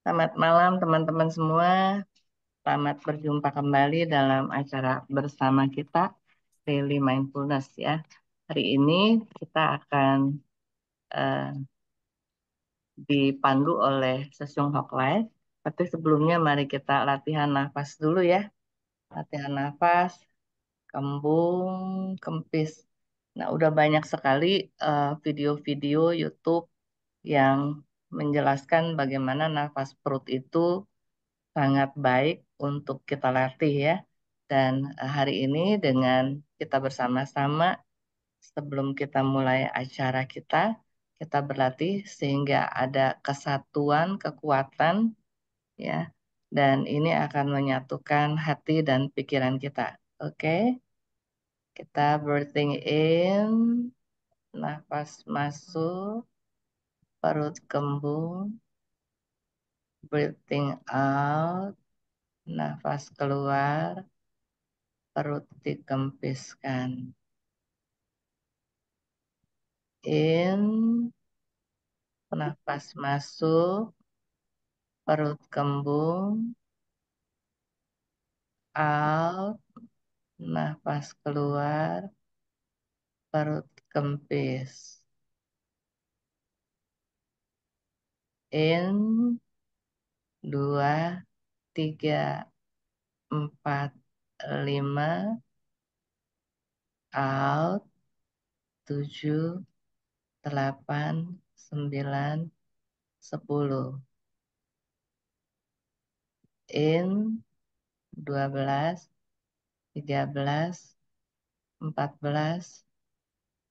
Selamat malam teman-teman semua. Selamat berjumpa kembali dalam acara bersama kita Daily Mindfulness ya. Hari ini kita akan eh, dipandu oleh Sesung Hoklai. Tapi sebelumnya mari kita latihan nafas dulu ya. Latihan nafas, kembung, kempis. Nah, udah banyak sekali video-video YouTube yang menjelaskan bagaimana nafas perut itu sangat baik untuk kita latih ya. Dan hari ini dengan kita bersama-sama sebelum kita mulai acara kita berlatih sehingga ada kesatuan, kekuatan ya. Dan ini akan menyatukan hati dan pikiran kita. Oke, kita breathing in, nafas masuk, perut kembung, breathing out, nafas keluar, perut dikempiskan. In, nafas masuk, perut kembung. Out, nafas keluar, perut kempis. In, dua, tiga, empat, lima. Out, tujuh, delapan, sembilan, sepuluh. In, 12, 13, 14,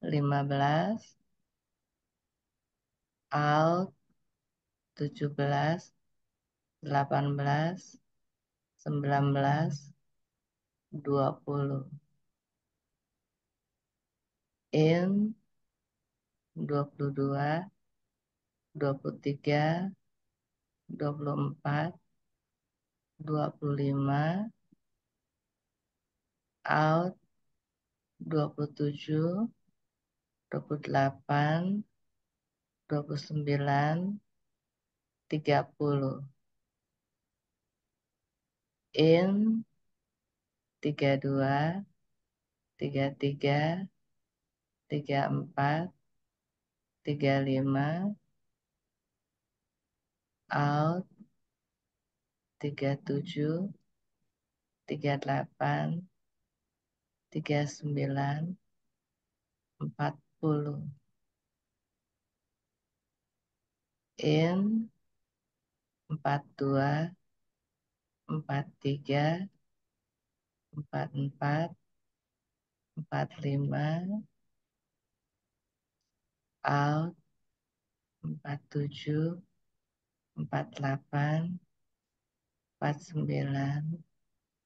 15. Out, 17, 18, 19, 20. In, 22, 23, 24, 25. Out, 27, 28, 29, 30. In, 32, 33, 34, 35. Out, 37, 38, 39, 40. In, 42, 43, 44, 45. Out, 47, 48, 49,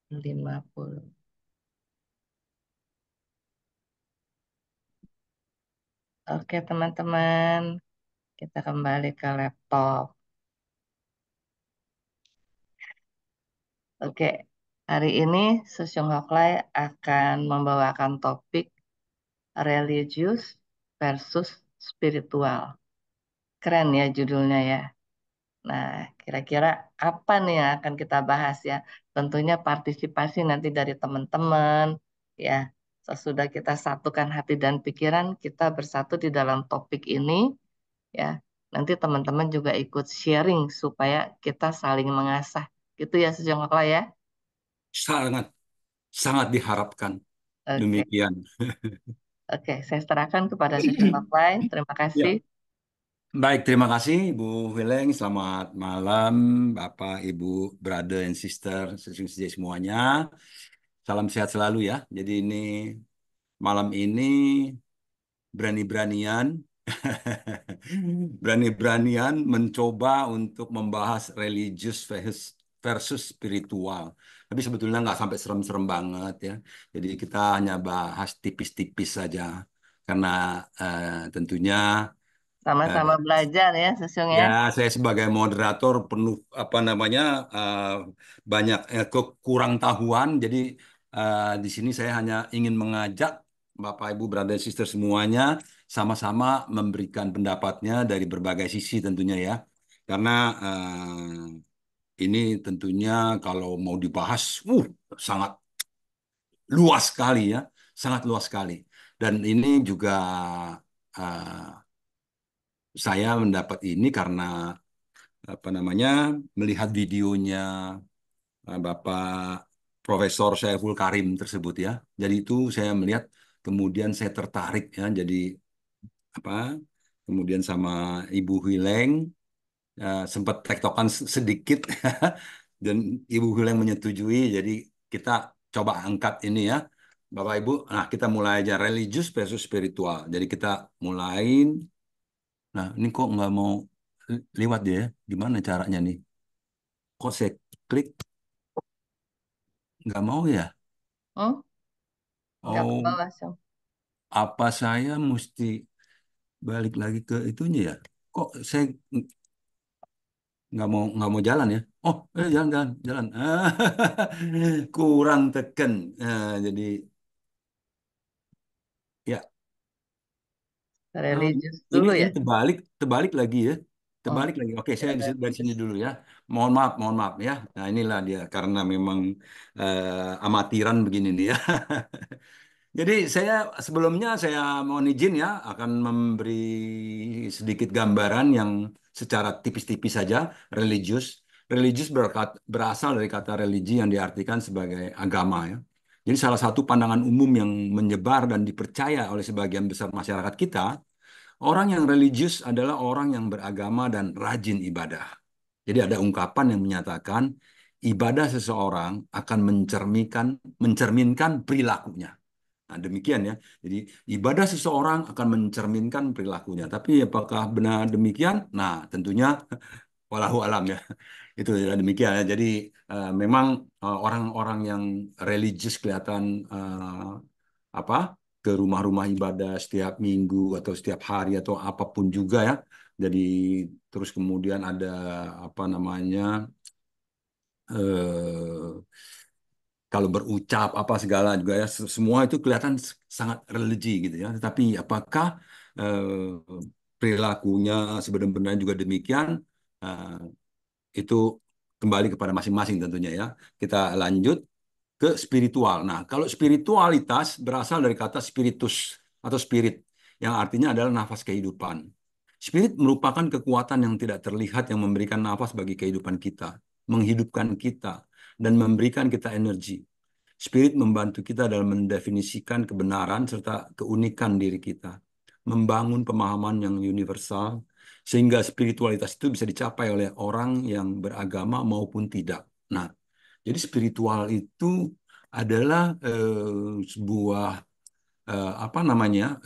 50. Oke teman-teman, kita kembali ke laptop. Oke, hari ini Sosiung Hoklai akan membawakan topik religius versus spiritual. Keren ya judulnya ya. Nah, kira-kira apa nih yang akan kita bahas ya? Tentunya partisipasi nanti dari teman-teman ya. Sesudah kita satukan hati dan pikiran, kita bersatu di dalam topik ini ya. Nanti teman-teman juga ikut sharing supaya kita saling mengasah. Gitu ya, Sejong ya. Sangat, sangat diharapkan Oke, demikian. oke. Saya serahkan kepada Sejong Terima kasih. Ya, baik, terima kasih Bu Wileng. Selamat malam, Bapak, Ibu, brother and sister, sejujurnya semuanya. Salam sehat selalu ya. Jadi ini malam ini berani-beranian, berani-beranian mencoba untuk membahas religius versus spiritual. Tapi sebetulnya nggak sampai serem-serem banget ya. Jadi kita hanya bahas tipis-tipis saja. Karena tentunya Sama-sama eh, belajar ya, Sejong ya ya. saya sebagai moderator penuh apa namanya banyak kekurang tahuan. Jadi di sini saya hanya ingin mengajak Bapak Ibu brother dan sister semuanya sama-sama memberikan pendapatnya dari berbagai sisi tentunya ya. karena ini tentunya kalau mau dibahas, sangat luas sekali ya, sangat luas sekali. Dan ini juga uh, saya mendapat ini karena apa namanya melihat videonya Bapak Profesor Saiful Karim tersebut ya. Jadi itu saya melihat, kemudian saya tertarik ya. Jadi apa? Kemudian sama Ibu Hileng sempat tektokan sedikit dan Ibu Hileng menyetujui. Jadi kita coba angkat ini ya, Bapak Ibu. Nah, kita mulai aja religius versus spiritual. Jadi kita mulain. Nah, ini kok nggak mau lewat dia ya? Gimana caranya nih? Kok saya klik nggak mau ya? Hmm? Nggak ke Oh, bawah, Sam. apa saya mesti balik lagi ke itunya ya? Kok saya nggak mau jalan ya? Oh, jalan jalan jalan. Kurang teken. Jadi ya, ah, Religius ini dulu ini ya. terbalik terbalik lagi ya. Hmm. Terbalik lagi. Oke, saya Ya, bisa dari sini religius. dulu ya. Mohon maaf ya. Nah, inilah dia karena memang amatiran begini nih ya. Jadi saya sebelumnya saya mohon izin ya akan memberi sedikit gambaran yang secara tipis-tipis saja religius. Religius berasal dari kata religi yang diartikan sebagai agama ya. Jadi salah satu pandangan umum yang menyebar dan dipercaya oleh sebagian besar masyarakat kita, orang yang religius adalah orang yang beragama dan rajin ibadah. Jadi ada ungkapan yang menyatakan ibadah seseorang akan mencerminkan perilakunya. Nah, demikian ya. Jadi ibadah seseorang akan mencerminkan perilakunya. Tapi apakah benar demikian? Nah, tentunya walahu alam ya. Itu ya demikian ya. Jadi memang orang-orang yang religius kelihatan apa ke rumah-rumah ibadah setiap minggu atau setiap hari atau apapun juga ya. Jadi terus kemudian ada apa namanya eh, kalau berucap apa segala juga ya semua itu kelihatan sangat religi gitu ya. Tetapi apakah perilakunya sebenarnya juga demikian? Eh, itu kembali kepada masing-masing tentunya ya. Kita lanjut ke spiritual. Nah, kalau spiritualitas berasal dari kata spiritus atau spirit yang artinya adalah nafas kehidupan. Spirit merupakan kekuatan yang tidak terlihat yang memberikan nafas bagi kehidupan kita, menghidupkan kita, dan memberikan kita energi. Spirit membantu kita dalam mendefinisikan kebenaran serta keunikan diri kita, membangun pemahaman yang universal, sehingga spiritualitas itu bisa dicapai oleh orang yang beragama maupun tidak. Nah, jadi spiritual itu adalah sebuah apa namanya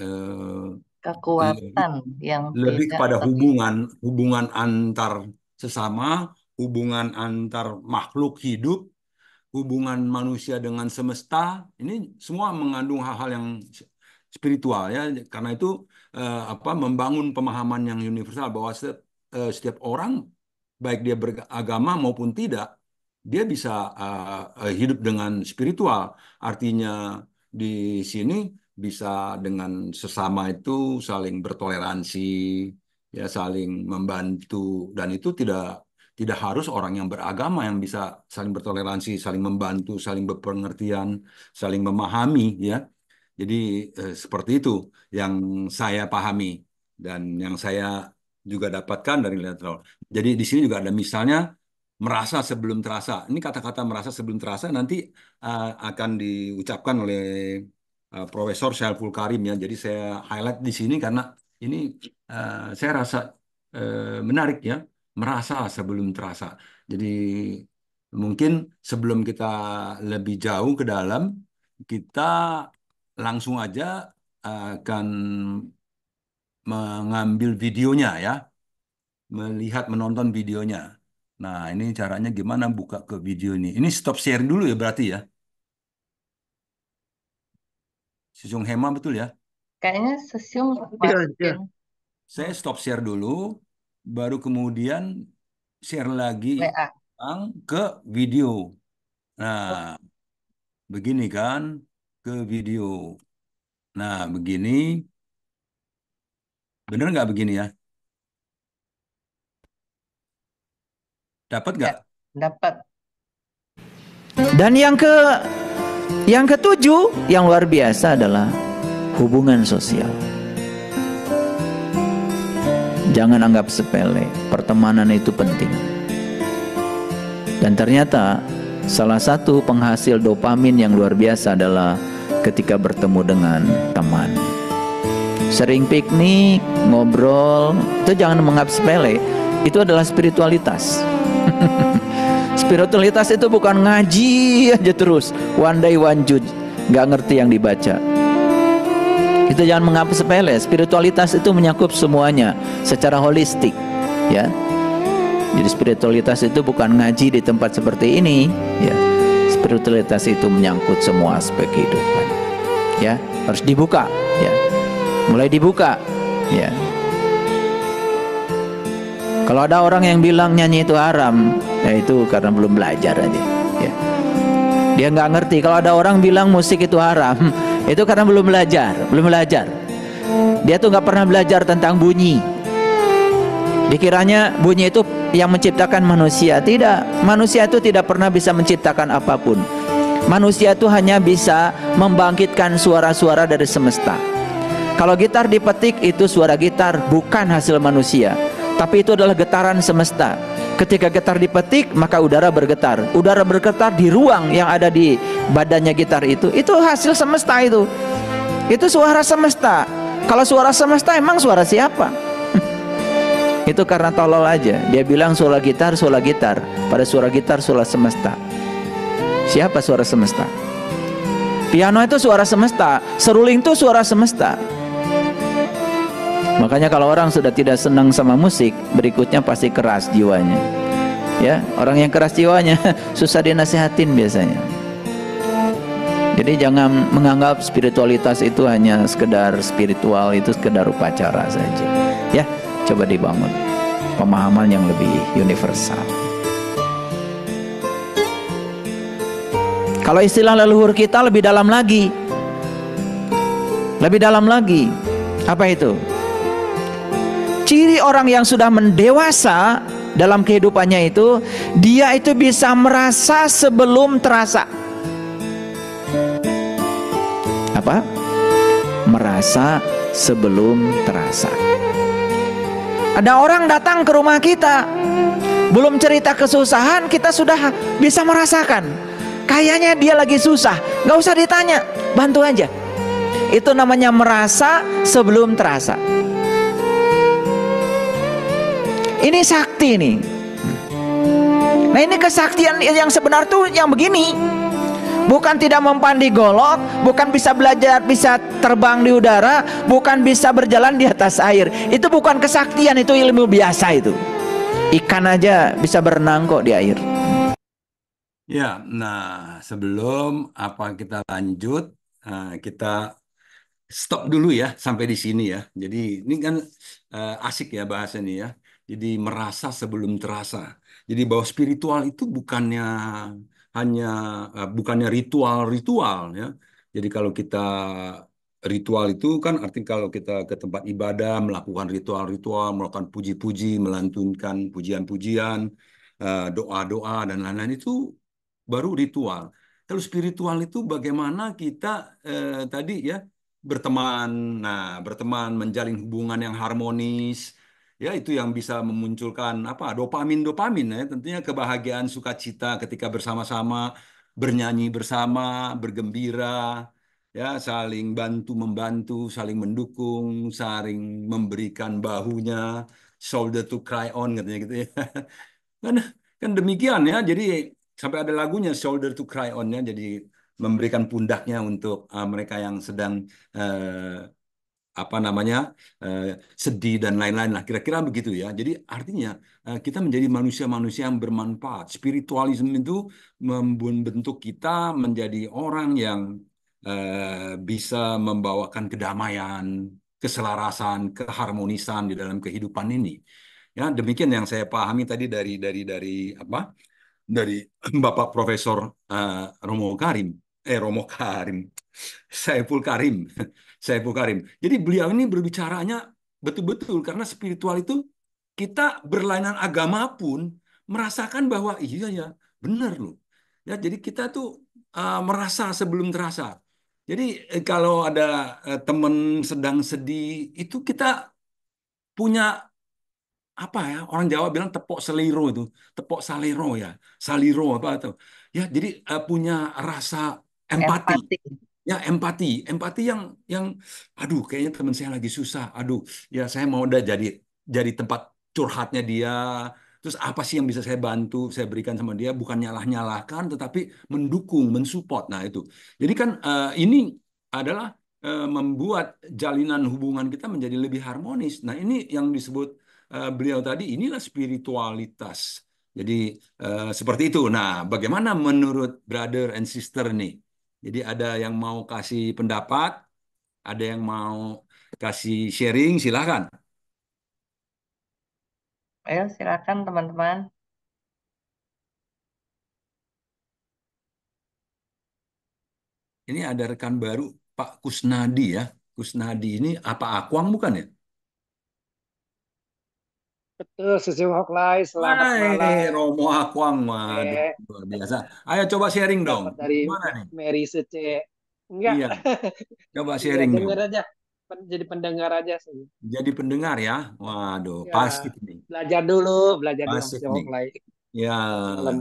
Kekuatan yang lebih tidak kepada terlihat. hubungan hubungan antar sesama, hubungan antar makhluk hidup, hubungan manusia dengan semesta. Ini semua mengandung hal-hal yang spiritual ya. Karena itu apa membangun pemahaman yang universal bahwa setiap orang baik dia beragama maupun tidak, dia bisa hidup dengan spiritual. Artinya di sini bisa dengan sesama itu saling bertoleransi, ya saling membantu dan itu tidak harus orang yang beragama yang bisa saling bertoleransi, saling membantu, saling berpengertian, saling memahami ya. Jadi seperti itu yang saya pahami dan yang saya juga dapatkan dari lateral. Jadi di sini juga ada misalnya merasa sebelum terasa. Ini kata-kata merasa sebelum terasa nanti akan diucapkan oleh Profesor Syariful Karim ya. Jadi saya highlight di sini karena ini saya rasa menarik ya, merasa sebelum terasa. Jadi mungkin sebelum kita lebih jauh ke dalam, kita langsung aja akan mengambil videonya ya, melihat menonton videonya. Nah, ini caranya gimana buka ke video ini. Ini stop share dulu ya berarti ya. Sisung Hema betul ya. Kayaknya Sesium Iya, iya. masukin Saya hmm, stop share dulu, baru kemudian share lagi WA. ke video. Oh, Nah, begini kan ke video. Nah, begini, bener nggak begini ya? Dapat Ya, nggak? dapat. Dan yang ketujuh yang luar biasa adalah hubungan sosial. Jangan anggap sepele, pertemanan itu penting. Dan ternyata salah satu penghasil dopamin yang luar biasa adalah ketika bertemu dengan teman. Sering piknik, ngobrol, itu jangan menganggap sepele. Itu adalah spiritualitas. Spiritualitas itu bukan ngaji aja terus, one day one Jude, nggak ngerti yang dibaca. Itu jangan menganggap sepele. Spiritualitas itu menyakup semuanya secara holistik, ya. Jadi spiritualitas itu bukan ngaji di tempat seperti ini, ya. Spiritualitas itu menyangkut semua aspek kehidupan, ya. Harus dibuka, ya. Mulai dibuka, ya. Kalau ada orang yang bilang nyanyi itu haram, ya itu karena belum belajar aja, ya. Dia nggak ngerti. Kalau ada orang bilang musik itu haram, itu karena belum belajar. Dia tuh nggak pernah belajar tentang bunyi. Dikiranya bunyi itu yang menciptakan manusia. Tidak, manusia itu tidak pernah bisa menciptakan apapun. Manusia itu hanya bisa membangkitkan suara-suara dari semesta. Kalau gitar dipetik, itu suara gitar, bukan hasil manusia, tapi itu adalah getaran semesta. Ketika gitar dipetik, maka udara bergetar. Udara bergetar di ruang yang ada di badannya gitar itu hasil semesta itu. Itu suara semesta. Kalau suara semesta, emang suara siapa? Itu karena tolol aja. Dia bilang suara gitar, pada suara gitar, suara semesta. Siapa suara semesta? Piano itu suara semesta, seruling itu suara semesta. Makanya kalau orang sudah tidak senang sama musik, berikutnya pasti keras jiwanya. Ya, orang yang keras jiwanya susah dinasehatin biasanya. Jadi jangan menganggap spiritualitas itu hanya sekedar spiritual, itu sekedar upacara saja. Ya, coba dibangun pemahaman yang lebih universal. Kalau istilah leluhur kita lebih dalam lagi. Lebih dalam lagi. Apa itu? Ciri orang yang sudah mendewasa dalam kehidupannya itu, dia itu bisa merasa sebelum terasa. Apa? Merasa sebelum terasa. Ada orang datang ke rumah kita, belum cerita kesusahan, kita sudah bisa merasakan. Kayaknya dia lagi susah, nggak usah ditanya, bantu aja. Itu namanya merasa sebelum terasa. Ini sakti nih. Nah, ini kesaktian yang sebenar tuh yang begini. Bukan tidak mempandi golok, bukan bisa belajar, bisa terbang di udara, bukan bisa berjalan di atas air. Itu bukan kesaktian, itu ilmu biasa itu. Ikan aja bisa berenang kok di air. Ya, nah sebelum apa kita lanjut, kita stop dulu ya sampai di sini ya. Jadi ini kan asik ya bahasa ini ya. Jadi merasa sebelum terasa. Jadi bahwa spiritual itu hanya bukannya ritual-ritual ya. Jadi kalau kita ritual itu kan artinya kalau kita ke tempat ibadah melakukan ritual-ritual, melakukan puji-puji, melantunkan pujian-pujian, doa-doa dan lain-lain itu baru ritual. Kalau spiritual itu bagaimana kita tadi ya berteman, nah berteman menjalin hubungan yang harmonis, ya itu yang bisa memunculkan apa dopamin ya tentunya kebahagiaan sukacita ketika bersama-sama bernyanyi bersama, bergembira, ya saling bantu membantu, saling mendukung, saling memberikan bahunya, shoulder to cry on katanya gitu ya. Kan kan demikian ya. Jadi sampai ada lagunya Shoulder to Cry On-nya. Jadi memberikan pundaknya untuk mereka yang sedang apa namanya eh, sedih dan lain-lain lah. Kira-kira begitu ya. Jadi artinya kita menjadi manusia-manusia yang bermanfaat. Spiritualisme itu membentuk kita menjadi orang yang bisa membawakan kedamaian, keselarasan, keharmonisan di dalam kehidupan ini. Ya, demikian yang saya pahami tadi dari apa? Dari Bapak Profesor Romo Karim. Romo Karim. Saiful Karim. Saiful Karim. Jadi beliau ini berbicaranya betul-betul karena spiritual itu kita berlainan agama pun merasakan bahwa iya ya, benar loh. Ya, jadi kita tuh merasa sebelum terasa. Jadi kalau ada teman sedang sedih, itu kita punya apa ya, orang Jawa bilang tepok seliro itu, tepok salero ya, saliro apa itu ya, jadi punya rasa empati. Empati. Ya, empati, empati yang aduh, kayaknya teman saya lagi susah. Aduh, ya saya mau udah jadi tempat curhatnya dia. Terus apa sih yang bisa saya bantu, saya berikan sama dia, bukan nyalah-nyalahkan tetapi mendukung, mensupport. Nah, itu. Jadi kan ini adalah membuat jalinan hubungan kita menjadi lebih harmonis. Nah, ini yang disebut beliau tadi, inilah spiritualitas. Jadi seperti itu. Nah, bagaimana menurut brother and sister nih? Jadi ada yang mau kasih pendapat, ada yang mau kasih sharing, silakan. Ayo silakan teman-teman. Ini ada rekan baru, Pak Kusnadi ya. Kusnadi ini apa Akuang bukan ya? Betul, Susi Hoklay, selamat Hai, malam. Romo Akuang, waduh, Eh, luar biasa. Ayo coba sharing dong. dapat dari Gimana nih? Mary Sece. Enggak, Iya, coba iya sharing dong. denger aja. Jadi pendengar aja sih. Jadi pendengar ya. Waduh, Ya, pasti nih. belajar dulu sama Pasti Susi nih. Hoklay. Ya, Nanti malam.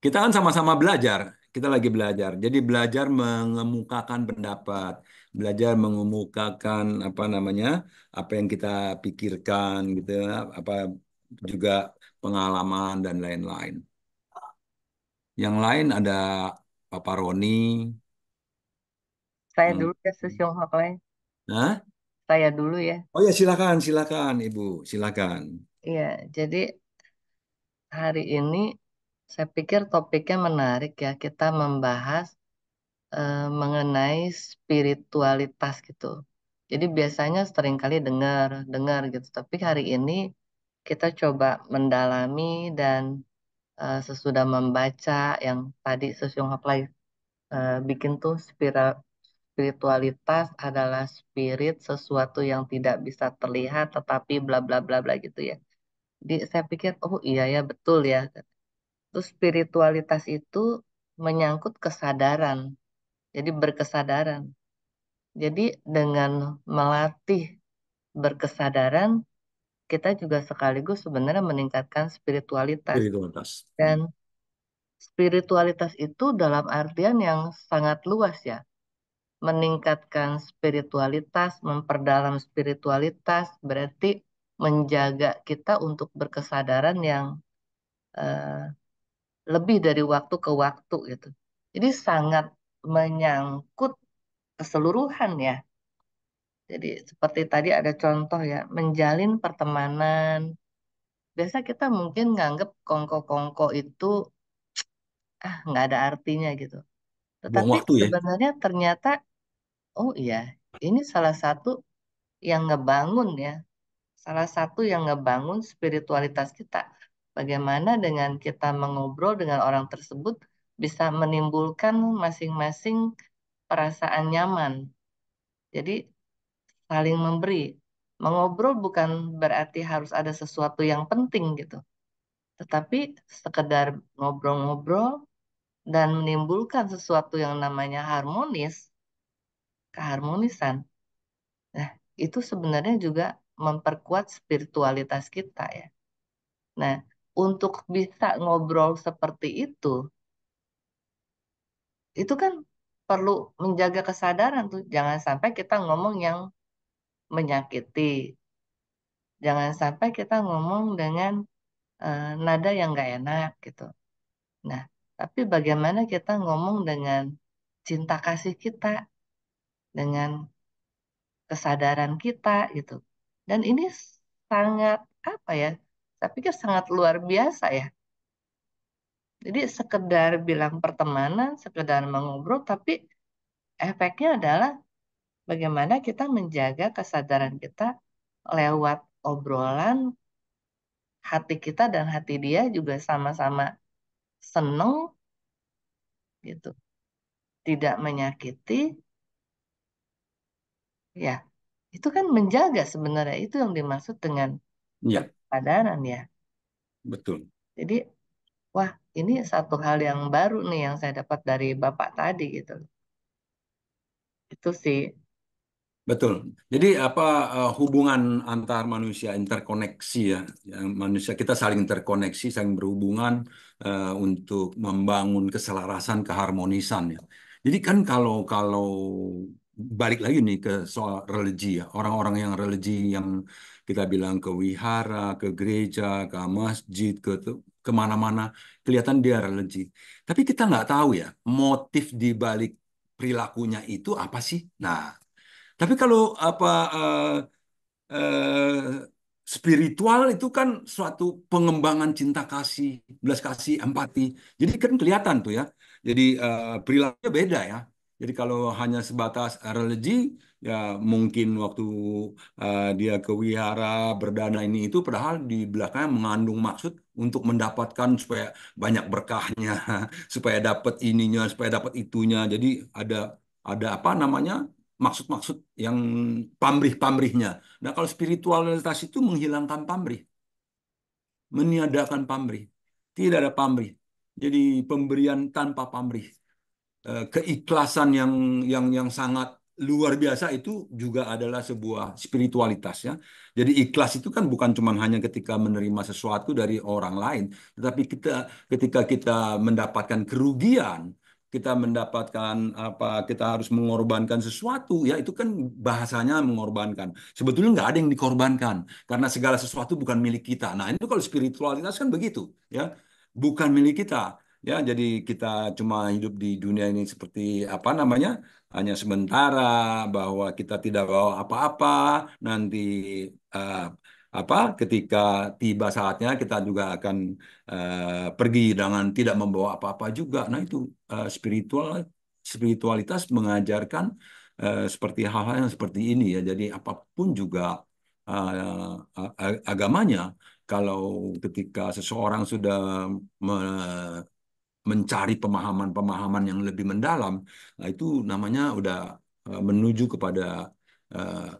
kita kan sama-sama belajar. Kita lagi belajar. Jadi belajar mengemukakan pendapat, belajar mengemukakan apa namanya, apa yang kita pikirkan gitu, apa juga pengalaman dan lain-lain. Yang lain ada Papa Roni. Saya Yang, dulu ya, Susyong Hoklay. Hah? Saya dulu ya. Oh ya, silakan, silakan, Ibu, silakan. Iya, jadi hari ini saya pikir topiknya menarik ya. Kita membahas mengenai spiritualitas gitu. Jadi biasanya seringkali dengar, dengar gitu. Tapi hari ini kita coba mendalami dan sesudah membaca yang tadi Sosyong Hoklai bikin tuh spiritualitas adalah spirit sesuatu yang tidak bisa terlihat tetapi bla bla bla bla gitu ya. Jadi saya pikir oh iya ya betul ya. Terus spiritualitas itu menyangkut kesadaran. Jadi berkesadaran. Jadi dengan melatih berkesadaran, kita juga sekaligus sebenarnya meningkatkan spiritualitas. Spiritualitas. Dan spiritualitas itu dalam artian yang sangat luas ya. Meningkatkan spiritualitas, memperdalam spiritualitas, berarti menjaga kita untuk berkesadaran yang eh, lebih dari waktu ke waktu gitu. Jadi sangat menyangkut keseluruhan ya. Jadi seperti tadi ada contoh ya, menjalin pertemanan. Biasa kita mungkin nganggep kongko-kongko itu nggak ada artinya gitu. Buang Tetapi waktu ya. sebenarnya ternyata, oh iya, ini salah satu yang ngebangun ya, salah satu yang ngebangun spiritualitas kita. Bagaimana dengan kita mengobrol dengan orang tersebut bisa menimbulkan masing-masing perasaan nyaman. Jadi saling memberi. Mengobrol bukan berarti harus ada sesuatu yang penting gitu. Tetapi sekedar ngobrol-ngobrol dan menimbulkan sesuatu yang namanya harmonis, keharmonisan. Nah, itu sebenarnya juga memperkuat spiritualitas kita ya. Nah, untuk bisa ngobrol seperti itu kan perlu menjaga kesadaran tuh. Jangan sampai kita ngomong yang menyakiti. Jangan sampai kita ngomong dengan nada yang nggak enak gitu. Nah, tapi bagaimana kita ngomong dengan cinta kasih kita, dengan kesadaran kita gitu. Dan ini sangat apa ya? Saya pikir sangat luar biasa ya. Jadi sekedar bilang pertemanan, sekedar mengobrol, tapi efeknya adalah bagaimana kita menjaga kesadaran kita lewat obrolan, hati kita dan hati dia juga sama-sama seneng gitu. Tidak menyakiti, ya. Itu kan menjaga sebenarnya itu yang dimaksud dengan Iya, kesadaran ya. betul. Jadi, wah, ini satu hal yang baru nih yang saya dapat dari Bapak tadi gitu. Itu sih. Betul. Jadi apa hubungan antar manusia interkoneksi ya, yang manusia kita saling terkoneksi, saling berhubungan untuk membangun keselarasan, keharmonisan ya. Jadi kan kalau kalau balik lagi nih ke soal religi ya, orang-orang yang religi yang kita bilang ke wihara, ke gereja, ke masjid, ke kemana-mana, kelihatan dia religi. Tapi kita nggak tahu ya motif di balik perilakunya itu apa sih. Nah, tapi kalau apa spiritual itu kan suatu pengembangan cinta kasih, belas kasih, empati. Jadi kan kelihatan tuh ya. Jadi perilakunya beda ya. Jadi kalau hanya sebatas religi, ya mungkin waktu dia ke wihara berdana ini itu, padahal di belakangnya mengandung maksud untuk mendapatkan supaya banyak berkahnya, supaya dapat ininya, supaya dapat itunya. Jadi ada apa namanya? Maksud-maksud yang pamrih-pamrihnya. Nah, kalau spiritualitas itu menghilangkan pamrih, meniadakan pamrih. Tidak ada pamrih. Jadi pemberian tanpa pamrih. Keikhlasan yang sangat luar biasa itu juga adalah sebuah spiritualitas ya. Jadi ikhlas itu kan bukan cuma hanya ketika menerima sesuatu dari orang lain, tetapi ketika kita mendapatkan kerugian, kita mendapatkan apa, kita harus mengorbankan sesuatu ya, itu kan bahasanya mengorbankan. Sebetulnya nggak ada yang dikorbankan karena segala sesuatu bukan milik kita. Nah, itu kalau spiritualitas kan begitu ya, bukan milik kita. Ya, jadi kita cuma hidup di dunia ini seperti apa namanya, hanya sementara, bahwa kita tidak bawa apa-apa. Nanti eh, apa, ketika tiba saatnya kita juga akan pergi dengan tidak membawa apa-apa juga. Nah, itu spiritualitas mengajarkan seperti hal-hal yang seperti ini ya. Jadi apapun juga agamanya, kalau ketika seseorang sudah mencari pemahaman-pemahaman yang lebih mendalam, nah itu namanya udah menuju kepada eh,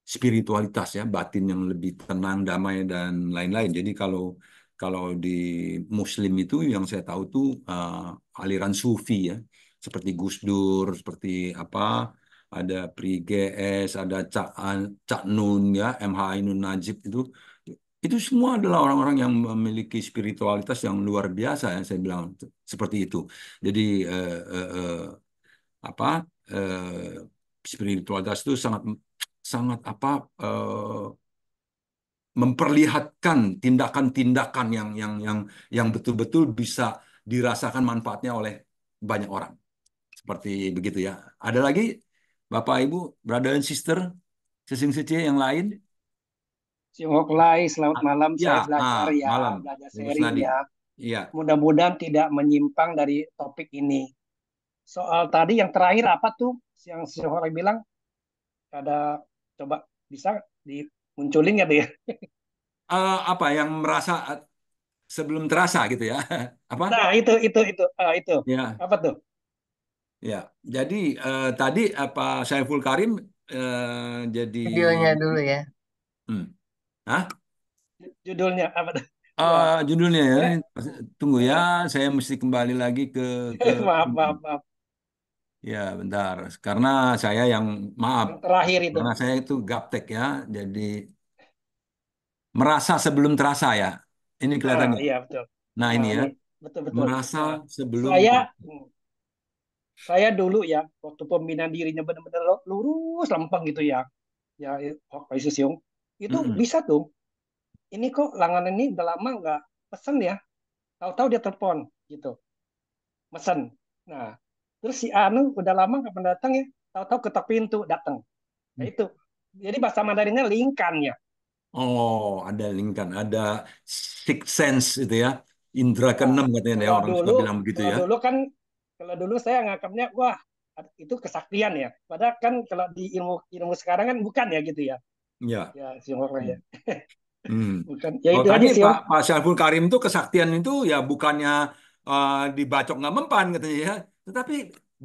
spiritualitas ya, batin yang lebih tenang, damai dan lain-lain. Jadi kalau kalau di Muslim itu yang saya tahu tuh aliran Sufi ya, seperti Gus Dur, seperti apa, ada Pri GS, ada Cak Nun ya, MH Ainun Najib itu semua adalah orang-orang yang memiliki spiritualitas yang luar biasa ya, saya bilang seperti itu. Jadi apa spiritualitas itu sangat sangat apa memperlihatkan tindakan-tindakan yang betul-betul bisa dirasakan manfaatnya oleh banyak orang. Seperti begitu ya. Ada lagi Bapak Ibu, brother and sister, sesing-sece yang lain? Siung Hok Lai, selamat malam. Ya, Saya belajar ya, malam, belajar Bung sharing Kusnadi. ya. Iya. Mudah-mudahan tidak menyimpang dari topik ini. Soal tadi yang terakhir apa tuh yang Siung Hok Lai bilang? Ada coba bisa dimunculin ya deh. Apa yang merasa sebelum terasa gitu ya? Apa? Nah, itu. Ya, Apa tuh? ya. Jadi tadi apa Saiful Karim jadi Videonya dulu ya. hmm. Hah? Judulnya apa tuh? Ya, Judulnya ya, saya tunggu ya, eh, saya mesti kembali lagi ke maaf, ini. maaf, maaf. Ya, bentar. Karena saya yang maaf, Yang terakhir itu. karena saya itu gaptek ya, jadi merasa sebelum terasa ya. Ini kelihatan nggak? Iya betul. Nah ini ya, Betul betul. merasa Nah, sebelum saya terasa. saya dulu ya waktu pembinaan dirinya benar-benar lurus lempeng gitu ya. Ya, Pak Siung itu Mm-mm. bisa tuh. Ini kok langganan ini udah lama nggak pesen ya. Tahu-tahu dia telepon gitu, mesen. Nah, terus si Anu udah lama nggak pernah datang ya. Tahu-tahu ketok pintu datang. Nah itu. Jadi bahasa Mandarinnya lingkan ya. Oh, ada link kan, ada six sense itu ya, indera Ya, keenam katanya ya, kalau orang dulu suka bilang begitu kalau ya. dulu kan kalau dulu saya nganggapnya wah itu kesaktian ya. Padahal kan kalau di ilmu ilmu sekarang kan bukan ya gitu ya. Ya. Ya, Siung ya. Hmm. Bukan. Ya Oh, itu tadi aja Pak Siung. Pak Syariful Karim itu kesaktian itu ya bukannya dibacok nggak mempan katanya ya, tetapi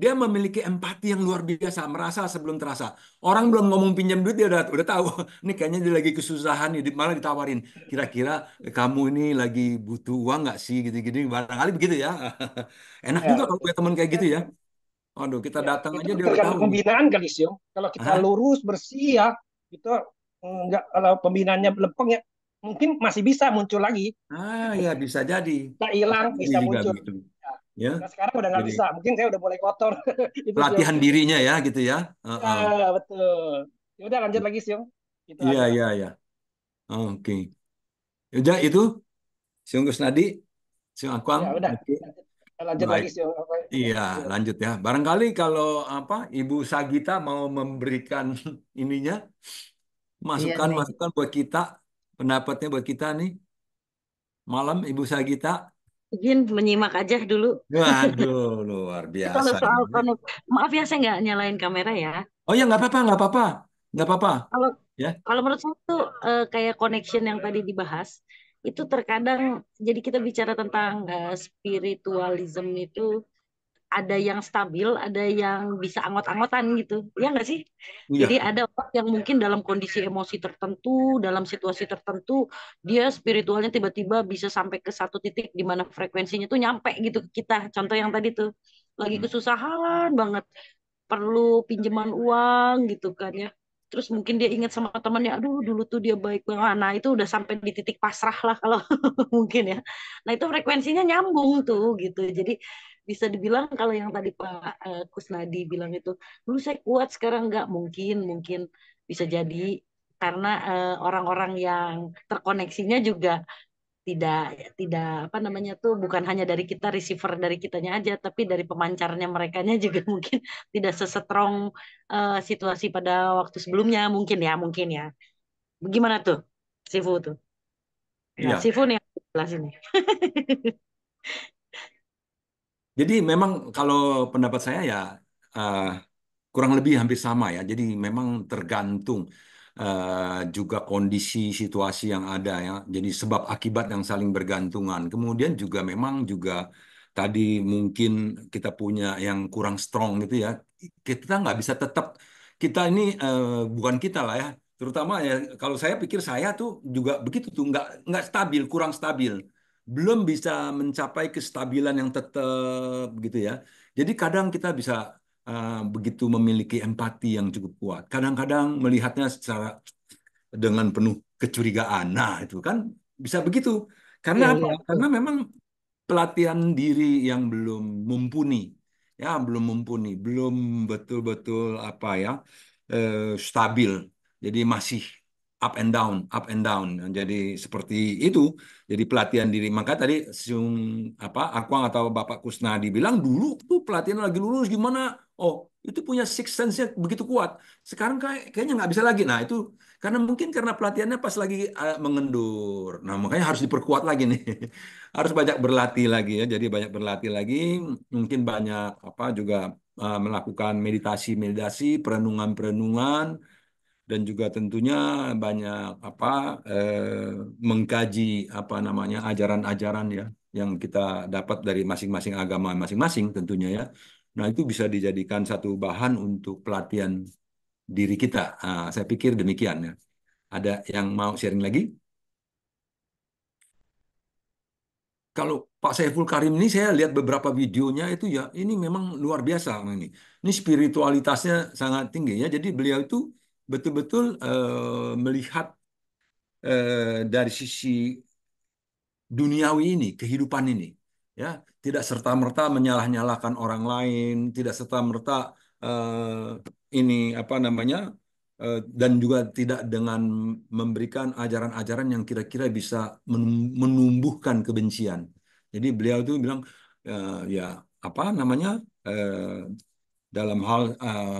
dia memiliki empati yang luar biasa, merasa sebelum terasa. Orang belum ngomong pinjam duit dia udah tahu. Ini kayaknya dia lagi kesusahan, nih, malah ditawarin. Kira-kira kamu ini lagi butuh uang nggak sih, gitu-gitu. Barangkali begitu ya. Enak juga Ya, kalau punya teman kayak ya, gitu ya. Aduh, kita ya, datang itu aja dia udah tahu tergantung nih. pembinaan kali sih. Kalau kita Hah? lurus bersih ya, itu enggak, kalau pembinaannya lempeng ya, mungkin masih bisa muncul lagi. Ya bisa jadi. Bisa Bisa hilang, jadi bisa juga muncul. begitu. Ya. Ya. Nah, sekarang udah nggak Jadi bisa. Mungkin saya udah mulai kotor. Itu sih. pelatihan dirinya ya gitu ya. Heeh. Ya, betul. Ya udah lanjut lagi sih, itu Iya, aja. iya, iya. Oke. Udah itu, Siung Nadi, Siung Akwang. Ya udah, Oke. lanjut, lanjut Baik. lagi sih. Oke. Iya, Yuk. lanjut ya. Barangkali kalau apa Ibu Sagita mau memberikan ininya, Iya nih. masukan-masukan buat kita, pendapatnya buat kita nih malam Ibu Sagita. Izin menyimak aja dulu. Waduh, luar Itu kalau biasa soal ini. konek, maaf ya saya nggak nyalain kamera ya. Oh ya, nggak apa-apa, nggak apa-apa, nggak apa-apa. Kalau Ya, kalau menurut saya tuh kayak connection yang tadi dibahas itu terkadang jadi kita bicara tentang spiritualism itu ada yang stabil, ada yang bisa anggot-anggotan gitu. Ya nggak sih? Jadi iya. ada orang yang mungkin dalam kondisi emosi tertentu, dalam situasi tertentu, dia spiritualnya tiba-tiba bisa sampai ke satu titik di mana frekuensinya tuh nyampe gitu ke kita. Contoh yang tadi tuh lagi Hmm. kesusahan banget, perlu pinjaman uang gitu kan ya. Terus mungkin dia ingat sama temannya, aduh dulu tuh dia baik banget. Nah itu udah sampai di titik pasrah lah kalau mungkin ya. Nah itu frekuensinya nyambung tuh gitu. Jadi bisa dibilang kalau yang tadi Pak Kusnadi bilang itu, dulu saya kuat sekarang nggak mungkin, mungkin bisa jadi karena orang-orang yang terkoneksinya juga tidak tidak apa namanya tuh bukan hanya dari kita receiver dari kitanya aja tapi dari pemancarnya merekanya juga mungkin tidak sesetrong situasi pada waktu sebelumnya mungkin ya bagaimana tuh Sifu tuh nah Iya. Sifu nih yang jelas ini. Jadi memang kalau pendapat saya ya eh, kurang lebih hampir sama ya. Jadi memang tergantung juga kondisi situasi yang ada ya. Jadi sebab akibat yang saling bergantungan. Kemudian juga memang juga tadi mungkin kita punya yang kurang strong gitu ya. Kita nggak bisa tetap kita ini bukan kita lah ya. Terutama ya kalau saya pikir saya tuh juga begitu tuh nggak stabil, kurang stabil. Belum bisa mencapai kestabilan yang tetap gitu ya. Jadi kadang kita bisa begitu memiliki empati yang cukup kuat. Kadang-kadang melihatnya secara dengan penuh kecurigaan. Nah, itu kan bisa begitu. Karena Iya apa? iya betul. Karena memang pelatihan diri yang belum mumpuni, ya belum mumpuni, belum betul-betul apa ya stabil. Jadi masih up and down. Jadi seperti itu. Jadi pelatihan diri. Maka tadi Siung apa Akwang atau Bapak Kusnadi bilang dulu tuh pelatihan lagi lulus gimana? Oh, itu punya six sense-nya begitu kuat. Sekarang kayaknya nggak bisa lagi. Nah, itu karena mungkin karena pelatihannya pas lagi mengendur. Nah, makanya harus diperkuat lagi nih. Harus banyak berlatih lagi ya. Jadi banyak berlatih lagi, mungkin banyak apa juga melakukan meditasi-meditasi, perenungan-perenungan dan juga tentunya banyak apa mengkaji apa namanya ajaran-ajaran ya yang kita dapat dari masing-masing agama masing-masing tentunya ya. Nah, itu bisa dijadikan satu bahan untuk pelatihan diri kita. Saya pikir demikian ya. Ada yang mau sharing lagi? Kalau Pak Saiful Karim ini saya lihat beberapa videonya itu ya ini memang luar biasa ini. Ini spiritualitasnya sangat tinggi ya. Jadi beliau itu betul-betul melihat dari sisi duniawi ini, kehidupan ini, ya, tidak serta-merta menyalah-nyalahkan orang lain, tidak serta-merta ini apa namanya, dan juga tidak dengan memberikan ajaran-ajaran yang kira-kira bisa menumbuhkan kebencian. Jadi beliau itu bilang, ya apa namanya, dalam hal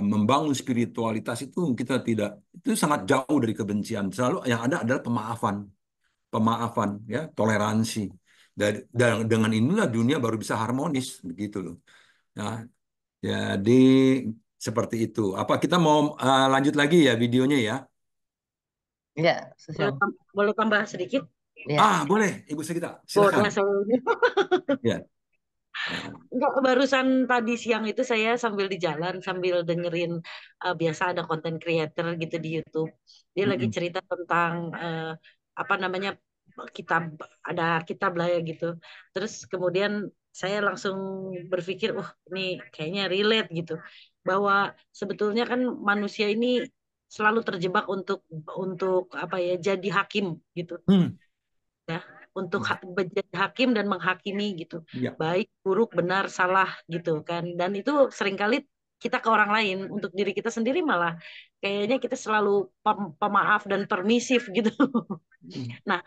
membangun spiritualitas itu kita tidak itu sangat jauh dari kebencian. Selalu yang ada adalah pemaafan ya toleransi dan dengan inilah dunia baru bisa harmonis begitu loh. Nah, jadi seperti itu apa kita mau lanjut lagi ya videonya ya. Ya, boleh, Sesiong. boleh tambah sedikit Ya. Boleh Ibu Segita silakan boleh saya ya. Enggak, barusan tadi siang itu saya sambil di jalan sambil dengerin biasa ada konten creator gitu di YouTube. Dia lagi Mm-mm. cerita tentang apa namanya kitab, ada kitab lah ya gitu. Terus kemudian saya langsung berpikir, oh ini kayaknya relate gitu. Bahwa sebetulnya kan manusia ini selalu terjebak untuk apa ya jadi hakim gitu Hmm. ya, untuk menjadi hakim dan menghakimi gitu, Ya, baik buruk benar salah gitu kan, dan itu seringkali kita ke orang lain, untuk diri kita sendiri malah kayaknya kita selalu pemaaf dan permisif gitu. Hmm. Nah,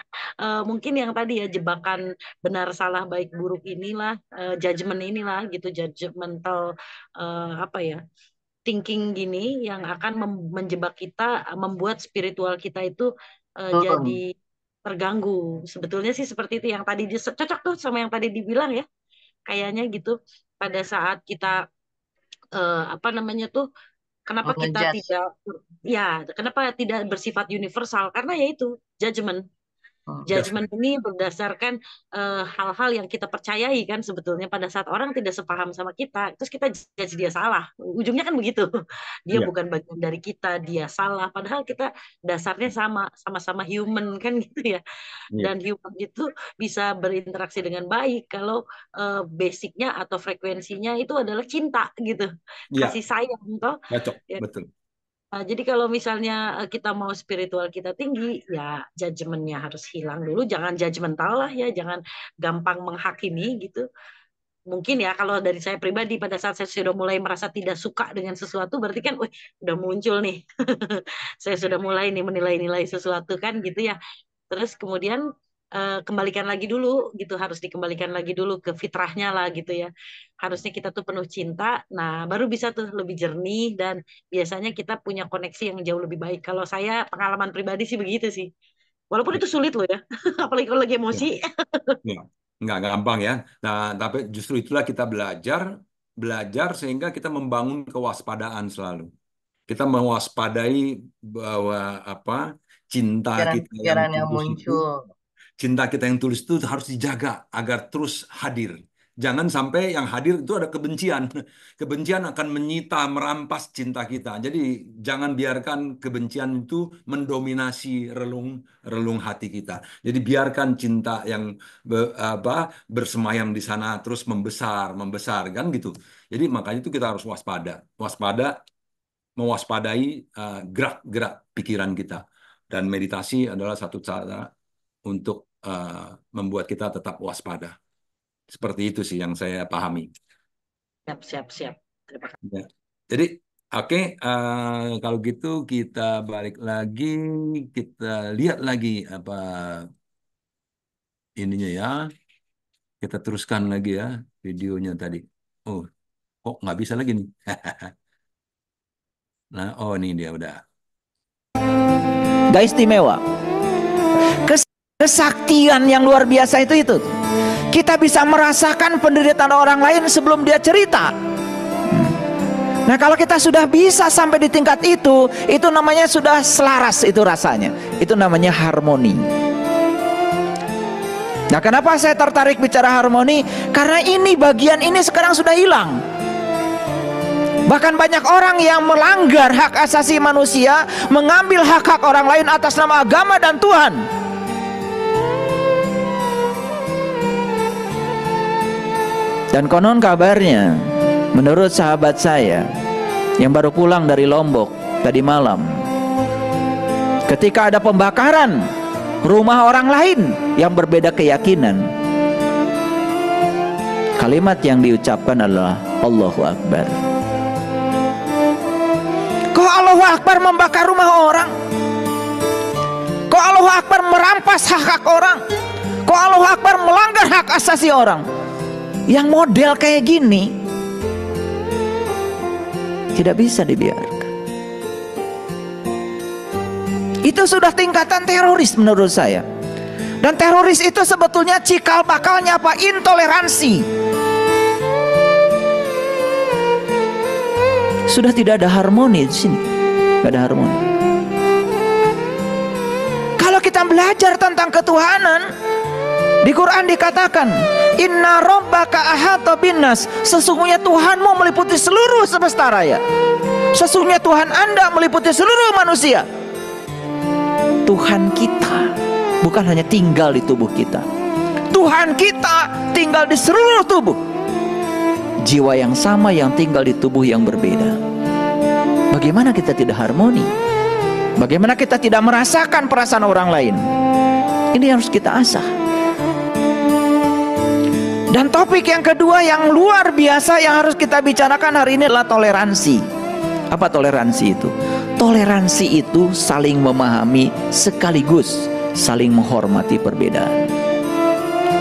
mungkin yang tadi ya jebakan benar salah baik buruk inilah, judgement inilah gitu, judgmental apa ya, thinking gini yang akan menjebak kita, membuat spiritual kita itu jadi Turun. terganggu. Sebetulnya sih seperti itu yang tadi cocok tuh sama yang tadi dibilang ya. Kayaknya gitu pada saat kita apa namanya tuh, kenapa kita Ngejudge. tidak, ya kenapa tidak bersifat universal, karena ya itu judgment. that's Judgment right. ini berdasarkan hal-hal yang kita percayai kan, sebetulnya pada saat orang tidak sepaham sama kita, terus kita judge dia salah. Ujungnya kan begitu. Dia Ya, bukan bagian dari kita, dia salah. Padahal kita dasarnya sama, sama-sama human kan gitu ya. ya, Dan human itu bisa berinteraksi dengan baik kalau basicnya atau frekuensinya itu adalah cinta gitu. ya, Kasih sayang toh. cocok, Ya, betul. jadi kalau misalnya kita mau spiritual kita tinggi, ya judgementnya harus hilang dulu. Jangan judgmental lah ya, jangan gampang menghakimi gitu. Mungkin ya kalau dari saya pribadi, pada saat saya sudah mulai merasa tidak suka dengan sesuatu, berarti kan, wih, udah muncul nih. Saya sudah mulai nih menilai-nilai sesuatu kan gitu ya. Terus kemudian kembalikan lagi dulu gitu, harus dikembalikan lagi dulu ke fitrahnya lah gitu ya. Harusnya kita tuh penuh cinta, nah baru bisa tuh lebih jernih, dan biasanya kita punya koneksi yang jauh lebih baik. Kalau saya pengalaman pribadi sih begitu sih. Walaupun Ya, itu sulit loh ya, apalagi kalau lagi ya, emosi. ya. Nggak gampang ya. Nah, tapi justru itulah kita belajar, belajar sehingga kita membangun kewaspadaan selalu. Kita mewaspadai bahwa apa cinta kita yang Pikiran-pikiran yang tulus itu, muncul. cinta kita yang tulus itu harus dijaga agar terus hadir. Jangan sampai yang hadir itu ada kebencian. Kebencian akan menyita, merampas cinta kita. Jadi jangan biarkan kebencian itu mendominasi relung relung hati kita. Jadi biarkan cinta yang apa bersemayam di sana terus membesar, membesar kan gitu. Jadi makanya itu kita harus waspada, waspada, mewaspadai gerak-gerak pikiran kita. Dan meditasi adalah satu cara untuk membuat kita tetap waspada. Seperti itu sih yang saya pahami. Siap, siap, siap. Terima kasih. Ya. Jadi, oke, kalau gitu kita balik lagi, kita lihat lagi apa ininya ya. Kita teruskan lagi ya videonya tadi. Oh, kok nggak bisa lagi nih? Nah, oh ini dia udah. Gak istimewa. Kesaktian yang luar biasa itu. Kita bisa merasakan penderitaan orang lain sebelum dia cerita. Nah, kalau kita sudah bisa sampai di tingkat itu namanya sudah selaras itu rasanya. Itu namanya harmoni. Nah, kenapa saya tertarik bicara harmoni? Karena ini bagian ini sekarang sudah hilang. Bahkan banyak orang yang melanggar hak asasi manusia, mengambil hak-hak orang lain atas nama agama dan Tuhan. Dan konon kabarnya, menurut sahabat saya yang baru pulang dari Lombok tadi malam, ketika ada pembakaran rumah orang lain yang berbeda keyakinan, kalimat yang diucapkan adalah Allahu Akbar. Kok Allahu Akbar membakar rumah orang? Kok Allahu Akbar merampas hak-hak orang? Kok Allahu Akbar melanggar hak asasi orang? Yang model kayak gini tidak bisa dibiarkan. Itu sudah tingkatan teroris menurut saya. Dan teroris itu sebetulnya cikal bakalnya apa? Intoleransi. Sudah tidak ada harmoni di sini. Tidak ada harmoni. Kalau kita belajar tentang ketuhanan, Di Quran dikatakan, Inna rabbaka ahata binnas, sesungguhnya Tuhanmu meliputi seluruh semesta raya. Sesungguhnya Tuhan Anda meliputi seluruh manusia. Tuhan kita bukan hanya tinggal di tubuh kita, Tuhan kita tinggal di seluruh tubuh. Jiwa yang sama yang tinggal di tubuh yang berbeda. Bagaimana kita tidak harmoni? Bagaimana kita tidak merasakan perasaan orang lain? Ini harus kita asah. Dan topik yang kedua yang luar biasa yang harus kita bicarakan hari ini adalah toleransi. Apa toleransi itu? Toleransi itu saling memahami sekaligus saling menghormati perbedaan.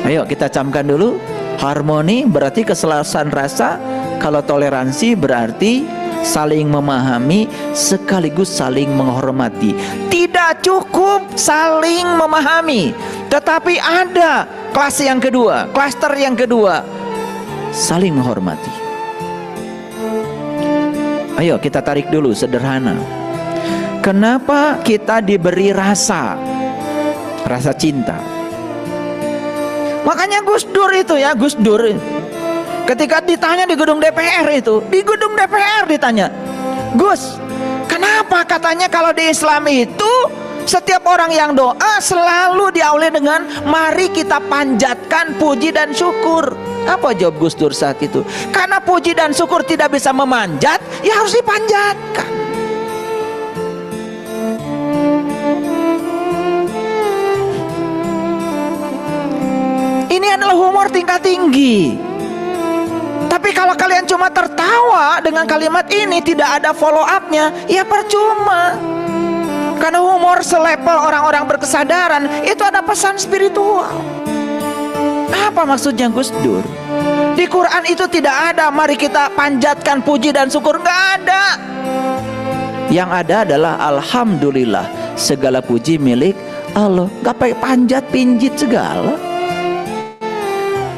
Ayo kita camkan dulu. Harmoni berarti keselarasan rasa. Kalau toleransi berarti saling memahami sekaligus saling menghormati. Tidak cukup saling memahami, tetapi ada kelas yang kedua, klaster yang kedua, saling menghormati. Ayo kita tarik dulu sederhana. Kenapa kita diberi rasa cinta? Makanya Gus Dur itu ya, Gus Dur ketika ditanya di gedung DPR itu, di gedung DPR ditanya, Gus, kenapa katanya kalau di Islam itu setiap orang yang doa selalu diawali dengan mari kita panjatkan puji dan syukur. Apa jawab Gus Dur saat itu? Karena puji dan syukur tidak bisa memanjat, ya harus dipanjatkan. Ini adalah humor tingkat tinggi. Tapi kalau kalian cuma tertawa dengan kalimat ini, tidak ada follow up-nya, ya percuma. Karena humor selevel orang-orang berkesadaran itu ada pesan spiritual. Apa maksudnya Gus Dur? Di Quran itu tidak ada mari kita panjatkan puji dan syukur, nggak ada. Yang ada adalah alhamdulillah, segala puji milik Allah. Nggak pakai panjat pinjit segala.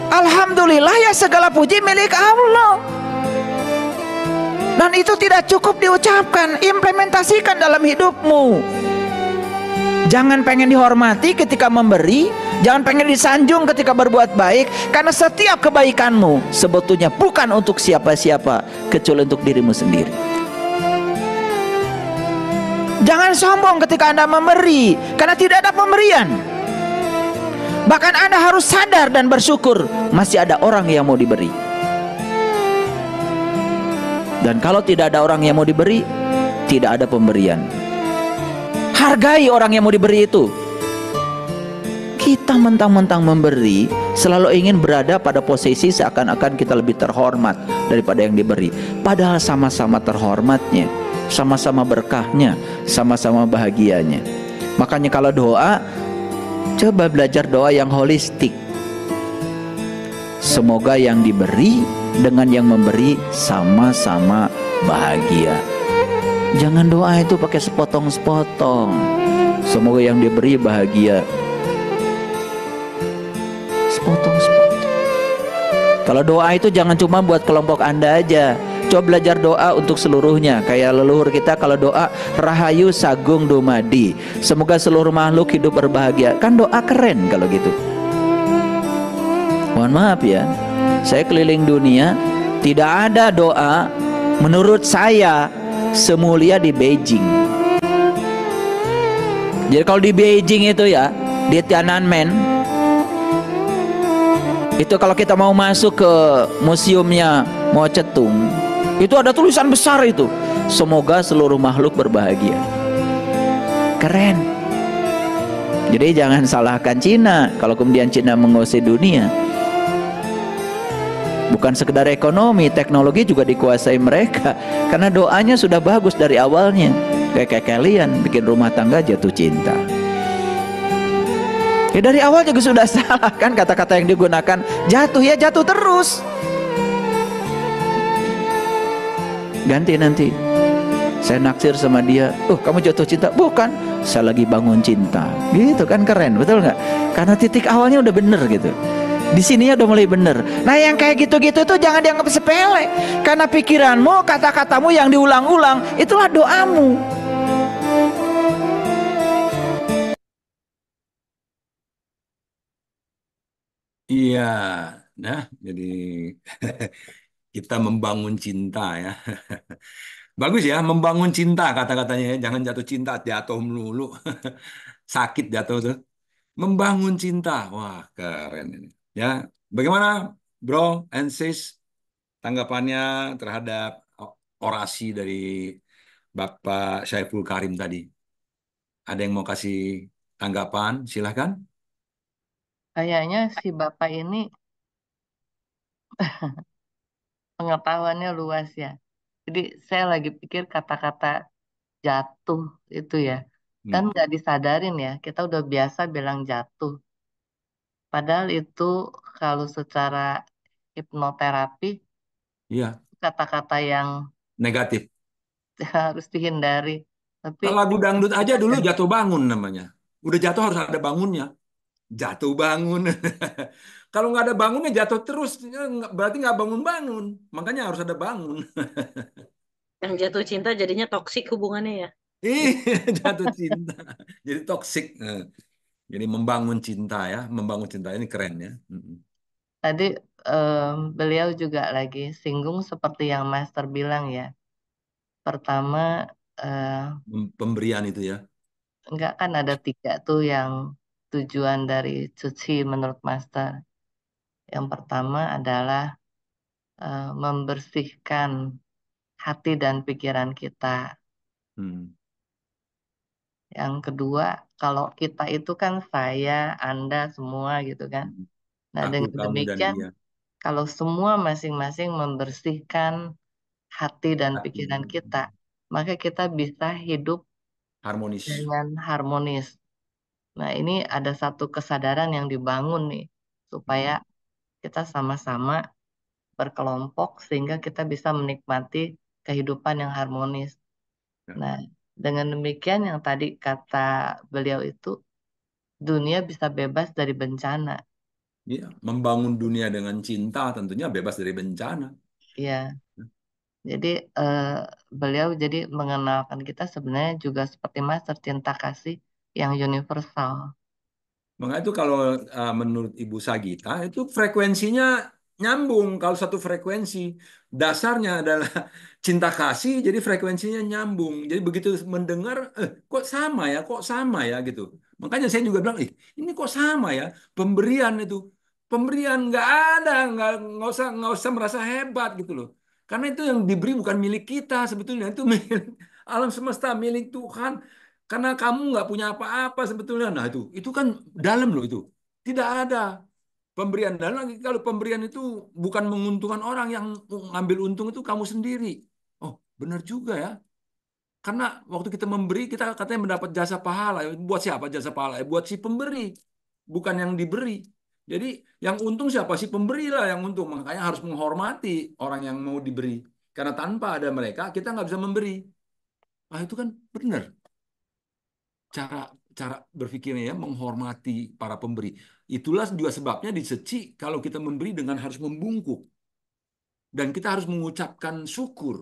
Alhamdulillah ya segala puji milik Allah. Dan itu tidak cukup diucapkan, implementasikan dalam hidupmu. Jangan pengen dihormati ketika memberi, jangan pengen disanjung ketika berbuat baik, karena setiap kebaikanmu sebetulnya bukan untuk siapa-siapa kecuali untuk dirimu sendiri. Jangan sombong ketika Anda memberi, karena tidak ada pemberian. Bahkan Anda harus sadar dan bersyukur masih ada orang yang mau diberi. Dan kalau tidak ada orang yang mau diberi, tidak ada pemberian. Hargai orang yang mau diberi itu. Kita mentang-mentang memberi, selalu ingin berada pada posisi seakan-akan kita lebih terhormat daripada yang diberi. Padahal sama-sama terhormatnya, sama-sama berkahnya, sama-sama bahagianya. Makanya kalau doa, coba belajar doa yang holistik. Semoga yang diberi dengan yang memberi sama-sama bahagia. Jangan doa itu pakai sepotong-sepotong. Semoga yang diberi bahagia. Sepotong-sepotong. Kalau doa itu jangan cuma buat kelompok Anda aja. Coba belajar doa untuk seluruhnya. Kayak leluhur kita kalau doa Rahayu Sagung Dumadi, semoga seluruh makhluk hidup berbahagia. Kan doa keren kalau gitu. Mohon maaf ya, saya keliling dunia, tidak ada doa menurut saya semulia di Beijing. Jadi kalau di Beijing itu ya, di Tiananmen itu kalau kita mau masuk ke museumnya Mao Zedong, itu ada tulisan besar itu, semoga seluruh makhluk berbahagia. Keren. Jadi jangan salahkan Cina kalau kemudian Cina menguasai dunia. Bukan sekedar ekonomi, teknologi juga dikuasai mereka. Karena doanya sudah bagus dari awalnya. Kayak kalian bikin rumah tangga jatuh cinta. Ya dari awal juga sudah salah kan kata-kata yang digunakan. Jatuh ya jatuh terus. Ganti nanti. Saya naksir sama dia. Kamu jatuh cinta? Bukan, saya lagi bangun cinta. Gitu kan keren, betul nggak? Karena titik awalnya udah bener gitu. Di sininya udah mulai bener. Nah yang kayak gitu-gitu tuh jangan dianggap sepele. Karena pikiranmu, kata-katamu yang diulang-ulang, itulah doamu. Iya, nah jadi kita membangun cinta ya. Bagus ya, membangun cinta kata-katanya ya. Jangan jatuh cinta, jatuh melulu. Sakit jatuh tuh. Membangun cinta. Wah, keren ini. Ya, bagaimana bro and sis tanggapannya terhadap orasi dari Bapak Syaiful Karim tadi? Ada yang mau kasih tanggapan? Silahkan. Kayaknya si Bapak ini pengetahuannya luas ya. Jadi saya lagi pikir kata-kata jatuh itu ya. Kan Hmm. nggak disadarin ya, kita udah biasa bilang jatuh. Padahal itu kalau secara hipnoterapi, Iya, kata-kata yang negatif. harus dihindari. Tapi Kalau lagu dangdut aja kita dulu jadi jatuh bangun namanya. Udah jatuh harus ada bangunnya. Jatuh bangun. Kalau nggak ada bangunnya jatuh terus, ya berarti nggak bangun-bangun. Makanya harus ada bangun. Yang jatuh cinta jadinya toksik hubungannya ya. Ih, jatuh cinta. Jadi toksik. Jadi membangun cinta ya, membangun cinta ini keren ya. Mm-mm. tadi beliau juga lagi singgung seperti yang Master bilang ya. Pertama, eh, Pemberian itu ya. enggak kan ada tiga tuh yang tujuan dari cuci menurut Master. Yang pertama adalah membersihkan hati dan pikiran kita. Hmm. Yang kedua, kalau kita itu kan saya, Anda, semua gitu kan. Hmm. Nah, Aku, dengan kamu, dan demikian, dia. kalau semua masing-masing membersihkan hati dan Hati. pikiran kita, maka kita bisa hidup Harmonis. dengan harmonis. Nah, ini ada satu kesadaran yang dibangun nih, supaya Hmm. kita sama-sama berkelompok sehingga kita bisa menikmati kehidupan yang harmonis. Ya. Nah, dengan demikian yang tadi kata beliau itu, dunia bisa bebas dari bencana. Iya, membangun dunia dengan cinta tentunya bebas dari bencana. Ya, jadi beliau jadi mengenalkan kita sebenarnya juga seperti master cinta kasih yang universal. Makanya itu kalau menurut Ibu Sagita itu frekuensinya nyambung. Kalau satu frekuensi dasarnya adalah cinta kasih, jadi frekuensinya nyambung. Jadi begitu mendengar, kok sama ya, kok sama ya gitu. Makanya saya juga bilang, ini kok sama ya pemberian itu, pemberian nggak usah merasa hebat gitu loh. Karena itu yang diberi bukan milik kita sebetulnya, itu milik alam semesta, milik Tuhan. Karena kamu nggak punya apa-apa sebetulnya. Nah itu kan dalam loh itu. Tidak ada pemberian. Dan lagi kalau pemberian itu bukan menguntungkan orang, yang ngambil untung itu kamu sendiri. Oh, benar juga ya. Karena waktu kita memberi, kita katanya mendapat jasa pahala. Buat siapa jasa pahala? Buat si pemberi, bukan yang diberi. Jadi yang untung siapa? Si pemberi lah yang untung. Makanya harus menghormati orang yang mau diberi. Karena tanpa ada mereka, kita nggak bisa memberi. Ah itu kan benar cara cara berpikirnya ya, menghormati para pemberi. Itulah juga sebabnya di Seci kalau kita memberi dengan harus membungkuk dan kita harus mengucapkan syukur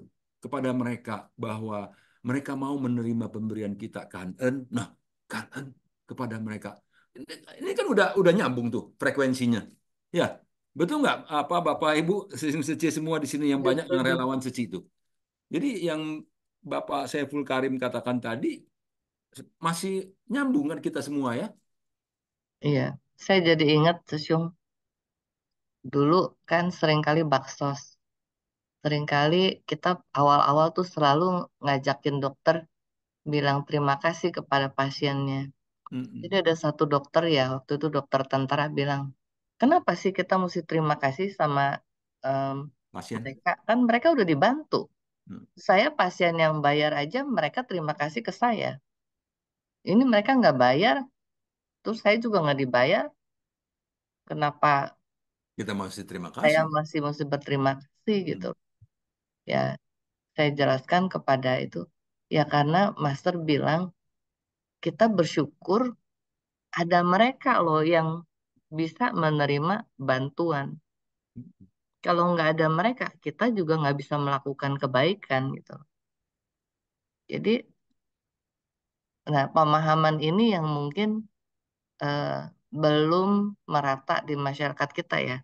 kepada mereka bahwa mereka mau menerima pemberian kita kangen. Nah, kangen kepada mereka. Ini kan udah nyambung tuh frekuensinya. Ya, betul nggak apa Bapak Ibu Seci semua di sini yang Setuju, banyak yang setuju. relawan Seci itu. Jadi yang Bapak Saiful Karim katakan tadi masih nyambung kan kita semua ya. Iya, saya jadi ingat Susyung, dulu kan seringkali baksos. Seringkali kita awal-awal tuh selalu ngajakin dokter bilang terima kasih kepada pasiennya. Jadi Mm-mm. ada satu dokter ya, waktu itu dokter tentara bilang, kenapa sih kita mesti terima kasih sama em, Pasien. mereka? Kan mereka udah dibantu. Mm. Saya pasien yang bayar aja, mereka terima kasih ke saya. Ini mereka nggak bayar, terus saya juga nggak dibayar. Kenapa Kita masih terima saya kasih. masih mesti berterima kasih gitu? Mm. Ya, saya jelaskan kepada itu. Ya karena Master bilang kita bersyukur ada mereka loh yang bisa menerima bantuan. Kalau nggak ada mereka, kita juga nggak bisa melakukan kebaikan gitu. Jadi, nah pemahaman ini yang mungkin eh, belum merata di masyarakat kita ya.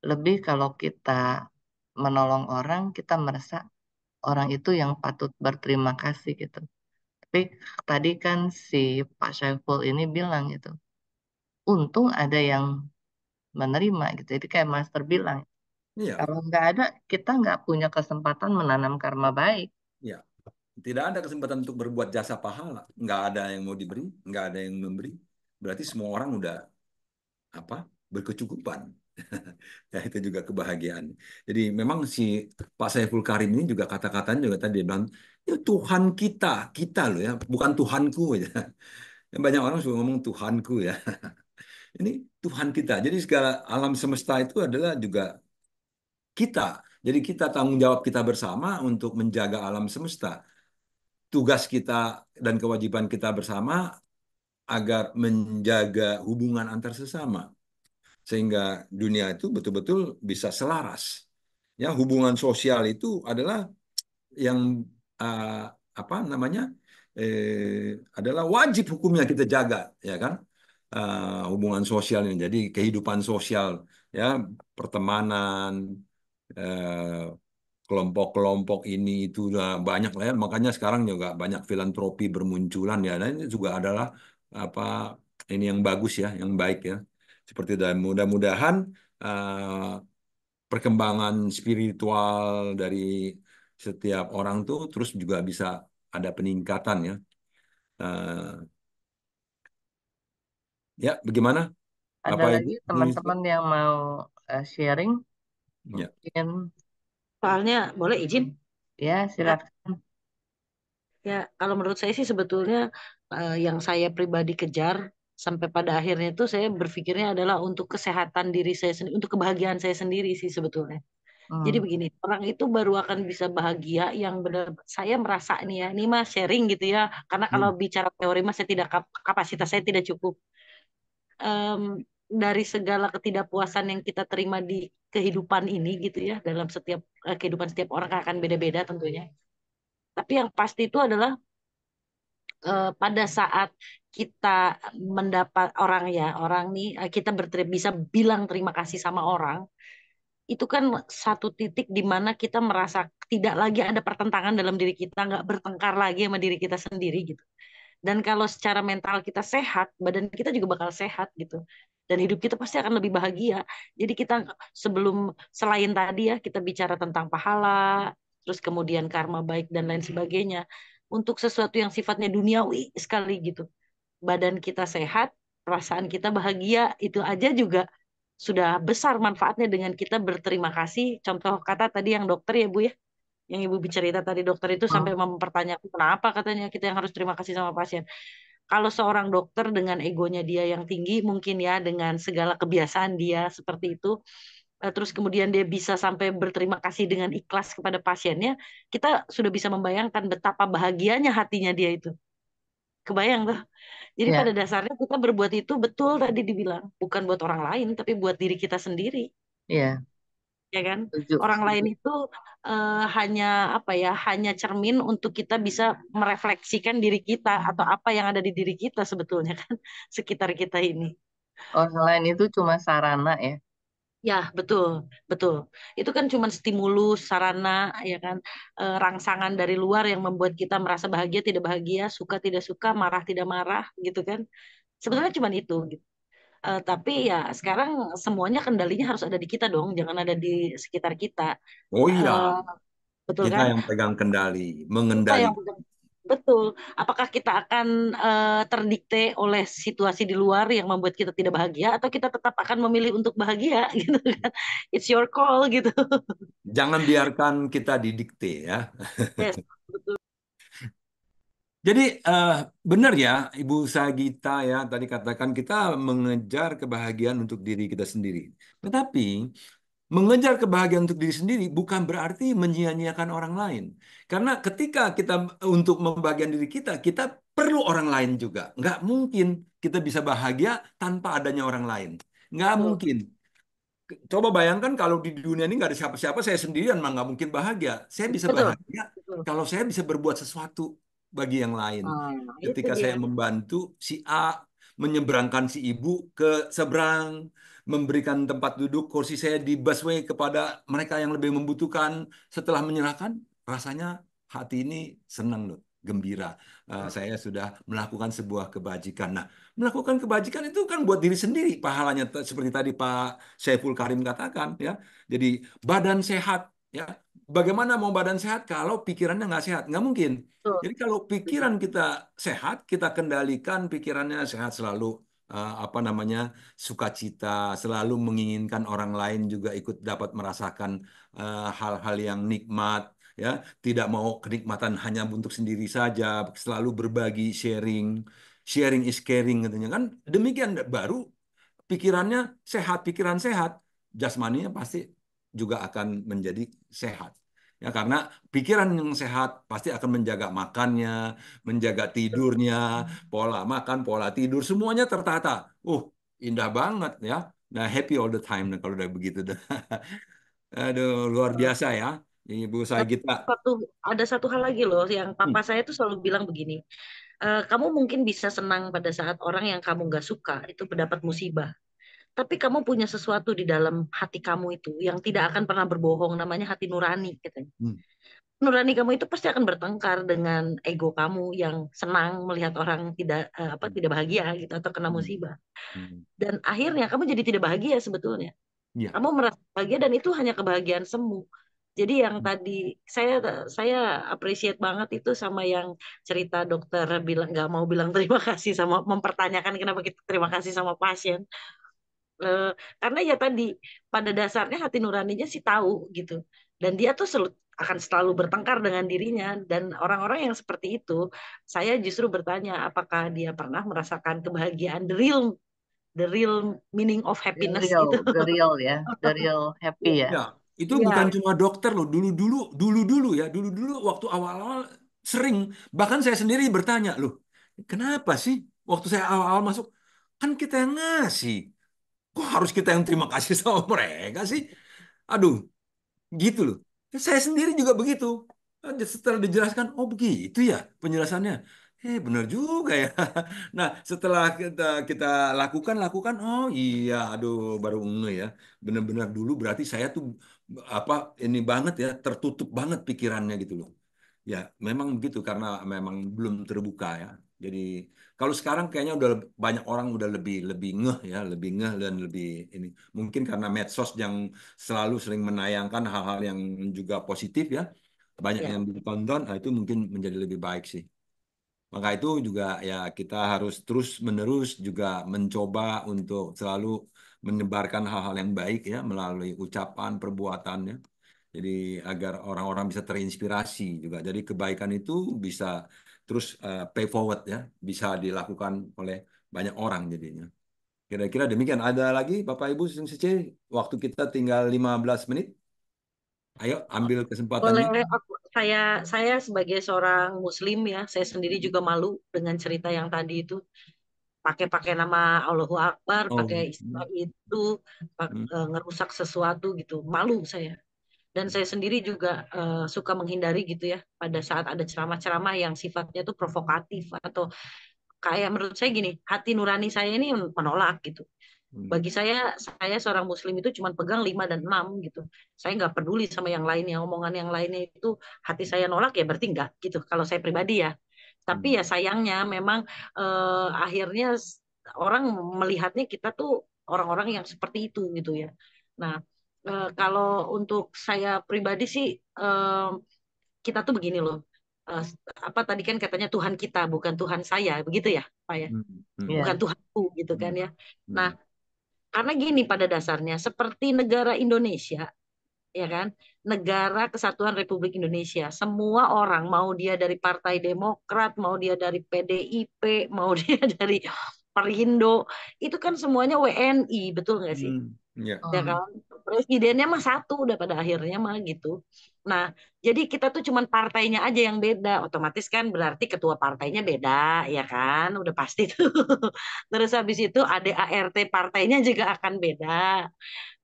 Lebih kalau kita menolong orang, kita merasa orang itu yang patut berterima kasih gitu. Tapi tadi kan si Pak Syaiful ini bilang gitu, untung ada yang menerima gitu. Jadi kayak Master bilang, Iya, kalau nggak ada, kita nggak punya kesempatan menanam karma baik. iya. Tidak ada kesempatan untuk berbuat jasa pahala. Nggak ada yang mau diberi, nggak ada yang memberi. Berarti semua orang udah apa berkecukupan. Ya itu juga kebahagiaan. Jadi memang si Pak Saiful Karim ini juga kata-katanya juga tadi dia bilang, ya Tuhan kita loh ya, bukan Tuhanku ya. Banyak orang suka ngomong Tuhanku ya. Ini Tuhan kita. Jadi segala alam semesta itu adalah juga kita. Jadi kita tanggung jawab kita bersama untuk menjaga alam semesta. Tugas kita dan kewajiban kita bersama agar menjaga hubungan antar sesama sehingga dunia itu betul-betul bisa selaras. Ya, hubungan sosial itu adalah yang uh, apa namanya adalah wajib hukumnya kita jaga, ya kan? Hubungan sosial ini. Jadi kehidupan sosial, ya pertemanan, eh, kelompok-kelompok ini itu udah banyak lah ya. Makanya sekarang juga banyak filantropi bermunculan ya. Dan ini juga adalah apa ini yang bagus ya, yang baik ya. Seperti dan mudah-mudahan perkembangan spiritual dari setiap orang tuh terus juga bisa ada peningkatan ya. Eh, ya, bagaimana? Ada Apa Ibu? lagi teman-teman yang mau sharing? Ya, Mungkin Soalnya boleh izin? ya Kak? silakan. Ya, kalau menurut saya sih sebetulnya yang saya pribadi kejar sampai pada akhirnya itu saya berpikirnya adalah untuk kesehatan diri saya sendiri, untuk kebahagiaan saya sendiri sih sebetulnya. Jadi Hmm. begini, orang itu baru akan bisa bahagia yang benar. Saya merasa nih ya, ini mah sharing gitu ya. Karena kalau hmm, bicara teori mah saya tidak kapasitas saya tidak cukup. Em, dari segala ketidakpuasan yang kita terima di kehidupan ini gitu ya, dalam setiap kehidupan setiap orang akan beda-beda tentunya. Tapi yang pasti itu adalah pada saat kita mendapat orang ya, orang nih kita bisa bilang terima kasih sama orang, itu kan satu titik di mana kita merasa tidak lagi ada pertentangan dalam diri kita, nggak bertengkar lagi sama diri kita sendiri gitu. Dan kalau secara mental kita sehat, badan kita juga bakal sehat gitu. Dan hidup kita pasti akan lebih bahagia. Jadi kita selain tadi ya kita bicara tentang pahala, terus kemudian karma baik dan lain sebagainya. Untuk sesuatu yang sifatnya duniawi sekali gitu. Badan kita sehat, perasaan kita bahagia, itu aja juga sudah besar manfaatnya dengan kita berterima kasih. Contoh kata tadi yang dokter ya Bu ya, yang Ibu bercerita tadi dokter itu sampai Hmm. mempertanyakan kenapa katanya kita yang harus terima kasih sama pasien. Kalau seorang dokter dengan egonya dia yang tinggi, mungkin ya dengan segala kebiasaan dia seperti itu, terus kemudian dia bisa sampai berterima kasih dengan ikhlas kepada pasiennya, kita sudah bisa membayangkan betapa bahagianya hatinya dia itu. Kebayang tuh. Jadi pada Ya, dasarnya kita berbuat itu betul tadi dibilang, bukan buat orang lain, tapi buat diri kita sendiri. ya, Ya kan? setuju, Orang lain setuju. itu hanya apa ya, hanya cermin untuk kita bisa merefleksikan diri kita atau apa yang ada di diri kita sebetulnya kan sekitar kita ini. Orang lain itu cuma sarana ya. Ya, betul, betul. Itu kan cuma stimulus, sarana, ya kan, rangsangan dari luar yang membuat kita merasa bahagia, tidak bahagia, suka, tidak suka, marah, tidak marah, gitu kan. Sebetulnya cuma itu, gitu. Tapi ya sekarang semuanya kendalinya harus ada di kita dong, jangan ada di sekitar kita. oh iya, Eh, Betul kita kan? yang pegang kendali, Kita mengendali. yang pegang. Betul. Apakah kita akan terdikte oleh situasi di luar yang membuat kita tidak bahagia atau kita tetap akan memilih untuk bahagia gitu kan? It's your call gitu. Jangan biarkan kita didikte ya. Yes, betul. Jadi benar ya Ibu Sagita ya tadi katakan kita mengejar kebahagiaan untuk diri kita sendiri. Tetapi mengejar kebahagiaan untuk diri sendiri bukan berarti menyia-nyiakan orang lain. Karena ketika kita untuk membahagiakan diri kita, kita perlu orang lain juga. Nggak mungkin kita bisa bahagia tanpa adanya orang lain. Nggak Betul. mungkin. Coba bayangkan kalau di dunia ini nggak ada siapa-siapa, saya sendirian mah nggak mungkin bahagia. Saya bisa Betul. bahagia Betul. kalau saya bisa berbuat sesuatu bagi yang lain. Itu Ketika dia. saya membantu si A menyeberangkan si ibu ke seberang, memberikan tempat duduk kursi saya di busway kepada mereka yang lebih membutuhkan. Setelah menyerahkan, rasanya hati ini senang loh, gembira. Saya sudah melakukan sebuah kebajikan. Nah, melakukan kebajikan itu kan buat diri sendiri pahalanya, seperti tadi Pak Saiful Karim katakan ya. Jadi badan sehat ya. Bagaimana mau badan sehat kalau pikirannya nggak sehat? Nggak mungkin. Betul. Jadi kalau pikiran kita sehat, kita kendalikan pikirannya sehat selalu, apa namanya, sukacita, selalu menginginkan orang lain juga ikut dapat merasakan hal-hal yang nikmat, ya, tidak mau kenikmatan hanya untuk sendiri saja, selalu berbagi, sharing, sharing is caring katanya kan, demikian baru pikirannya sehat, pikiran sehat, jasmaninya pasti juga akan menjadi sehat. Ya, karena pikiran yang sehat pasti akan menjaga makannya, menjaga tidurnya, pola makan, pola tidur, semuanya tertata. Indah banget ya. Nah, happy all the time nah, kalau udah begitu dah. Aduh, luar biasa ya. Ibu saya Tapi kita. ada satu hal lagi loh yang Hmm, papa saya tuh selalu bilang begini. Kamu mungkin bisa senang pada saat orang yang kamu nggak suka itu mendapat musibah. Tapi kamu punya sesuatu di dalam hati kamu itu yang tidak akan pernah berbohong, namanya hati nurani, katanya. hmm, Nurani kamu itu pasti akan bertengkar dengan ego kamu yang senang melihat orang hmm, tidak bahagia gitu atau kena hmm, musibah. hmm. Dan akhirnya kamu jadi tidak bahagia sebetulnya. Ya. Kamu merasa bahagia dan itu hanya kebahagiaan semu. Jadi yang Hmm, tadi saya appreciate banget itu sama yang cerita dokter bilang nggak mau bilang terima kasih sama mempertanyakan kenapa kita terima kasih sama pasien. Eh, karena ya tadi pada dasarnya hati nuraninya sih tahu gitu. Dan dia tuh akan selalu bertengkar dengan dirinya dan orang-orang yang seperti itu saya justru bertanya apakah dia pernah merasakan kebahagiaan the real meaning of happiness gitu. The real ya, the real happy ya. Ya, itu bukan Iya, cuma dokter loh. Dulu-dulu ya, dulu-dulu waktu awal-awal sering. Bahkan saya sendiri bertanya, loh, kenapa sih waktu saya awal-awal masuk, kan kita yang ngasih. Kok harus kita yang terima kasih sama mereka sih? Aduh, gitu loh. Saya sendiri juga begitu. Setelah dijelaskan, oh begitu ya penjelasannya. Benar juga ya. Nah, setelah kita lakukan, oh iya, aduh, baru ngeh ya. Benar-benar dulu berarti saya tuh apa ini banget ya, tertutup banget pikirannya gitu loh. Ya, memang begitu karena memang belum terbuka ya. Jadi kalau sekarang kayaknya udah banyak orang udah lebih lebih ngeh ya, lebih ngeh dan lebih ini. Mungkin karena medsos yang selalu sering menayangkan hal-hal yang juga positif ya, banyak ya. yang ditonton, nah itu mungkin menjadi lebih baik sih. Maka itu juga ya kita harus terus-menerus juga mencoba untuk selalu menyebarkan hal-hal yang baik ya melalui ucapan, perbuatannya. Jadi agar orang-orang bisa terinspirasi juga. Jadi kebaikan itu bisa terus pay forward ya, bisa dilakukan oleh banyak orang jadinya. Kira-kira demikian. Ada lagi Bapak Ibu Sing Sece, waktu kita tinggal 15 menit. Ayo ambil Boleh, kesempatannya. saya sebagai seorang Muslim ya, saya sendiri Hmm. juga malu dengan cerita yang tadi itu pakai-pakai nama Allahu Akbar, Oh, pakai istilah hmm, itu, hmm, ngerusak sesuatu gitu, malu saya. Dan saya sendiri juga suka menghindari gitu ya, pada saat ada ceramah-ceramah yang sifatnya itu provokatif atau kayak menurut saya gini, hati nurani saya ini menolak gitu. hmm, Bagi saya seorang muslim itu cuma pegang 5 dan 6 gitu. Saya nggak peduli sama yang lainnya, omongan yang lainnya itu hati saya nolak ya berarti enggak gitu. Kalau saya pribadi ya. Tapi hmm, ya sayangnya memang akhirnya orang melihatnya kita tuh orang-orang yang seperti itu gitu ya. Nah, kalau untuk saya pribadi sih kita tuh begini loh. Eh, apa tadi kan katanya Tuhan kita bukan Tuhan saya, begitu ya, Pak ya? hmm, hmm, Bukan Iya, Tuhanku gitu kan hmm, ya. Nah, hmm, karena gini pada dasarnya, seperti negara Indonesia, ya kan, negara Kesatuan Republik Indonesia, semua orang, mau dia dari Partai Demokrat, mau dia dari PDIP, mau dia dari Perindo, itu kan semuanya WNI, betul nggak sih? hmm, ya. Ya hmm, kan, presidennya mah satu udah pada akhirnya mah gitu. Nah, jadi kita tuh cuman partainya aja yang beda. Otomatis kan berarti ketua partainya beda, ya kan? Udah pasti tuh. Terus habis itu ADART partainya juga akan beda.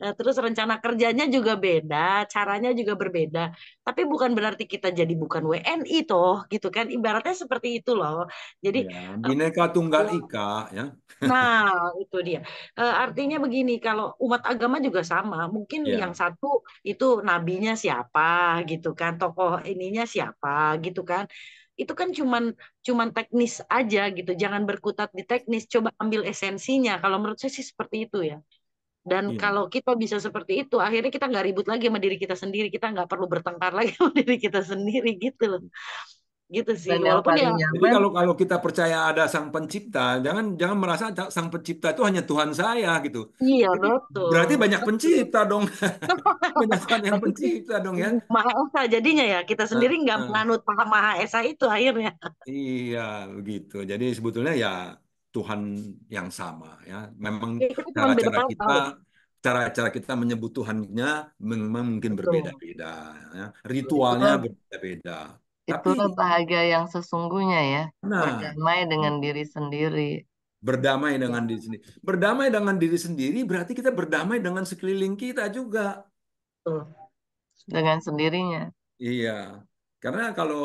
Nah, terus rencana kerjanya juga beda, caranya juga berbeda. Tapi bukan berarti kita jadi bukan WNI toh, gitu kan? Ibaratnya seperti itu loh. Jadi Ya, Bhinneka Tunggal kalau Ika ya. nah, itu dia. Artinya begini, kalau umat agama juga sama. Mungkin yang Ya, satu itu nabinya siapa, gitu kan? Tokoh ininya siapa, gitu kan? Itu kan cuman teknis aja gitu. Jangan berkutat di teknis. Coba ambil esensinya. Kalau menurut saya sih seperti itu ya. Dan iya. kalau kita bisa seperti itu, akhirnya kita nggak ribut lagi sama diri kita sendiri. Kita nggak perlu bertengkar lagi sama diri kita sendiri, gitu loh. Gitu sih. Dan yang Walaupun ya, paling Jadi nyaman, kalau kalau kita percaya ada Sang Pencipta, jangan jangan merasa Sang Pencipta itu hanya Tuhan saya gitu. iya Jadi berarti betul. banyak Betul. pencipta dong. Banyak Tuhan yang pencipta dong ya. Maha Esa jadinya ya kita sendiri Nah, nggak nah. menganut paham Maha Esa itu akhirnya. Iya, begitu. Jadi sebetulnya ya Tuhan yang sama ya. Memang Ya, kita cuma beda cara-cara kita, tahu. cara-cara kita menyebut Tuhannya memang mungkin Betul. berbeda-beda ya. Ritualnya itulah berbeda-beda. Tapi itulah bahagia yang sesungguhnya ya, nah, berdamai dengan diri sendiri, berdamai Ya, dengan diri sendiri. Berdamai dengan diri sendiri berarti kita berdamai dengan sekeliling kita juga. betul. dengan sendirinya. Iya. Karena kalau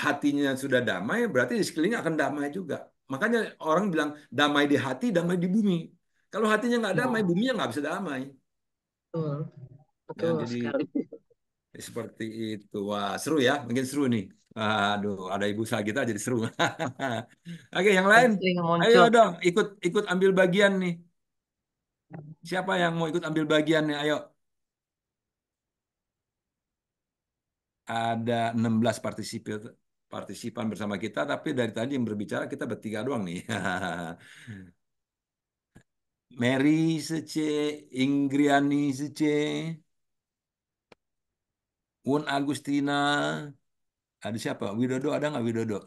hatinya sudah damai berarti di sekeliling akan damai juga. Makanya orang bilang damai di hati, damai di bumi. Kalau hatinya nggak damai, Ya, buminya nggak bisa damai. betul. Ya, Betul jadi sekali. seperti itu. Wah, seru ya, mungkin seru nih. Aduh, ada ibu saya kita jadi seru. Oke, yang Dan lain, sering ayo muncul dong, ikut ikut ambil bagian nih. Siapa yang mau ikut ambil bagian nih? Ayo, ada 16 partisipan bersama kita, tapi dari tadi yang berbicara kita bertiga doang nih. Mary Sece, Ingriani Sece, Un Agustina, ada siapa? Widodo ada nggak Widodo?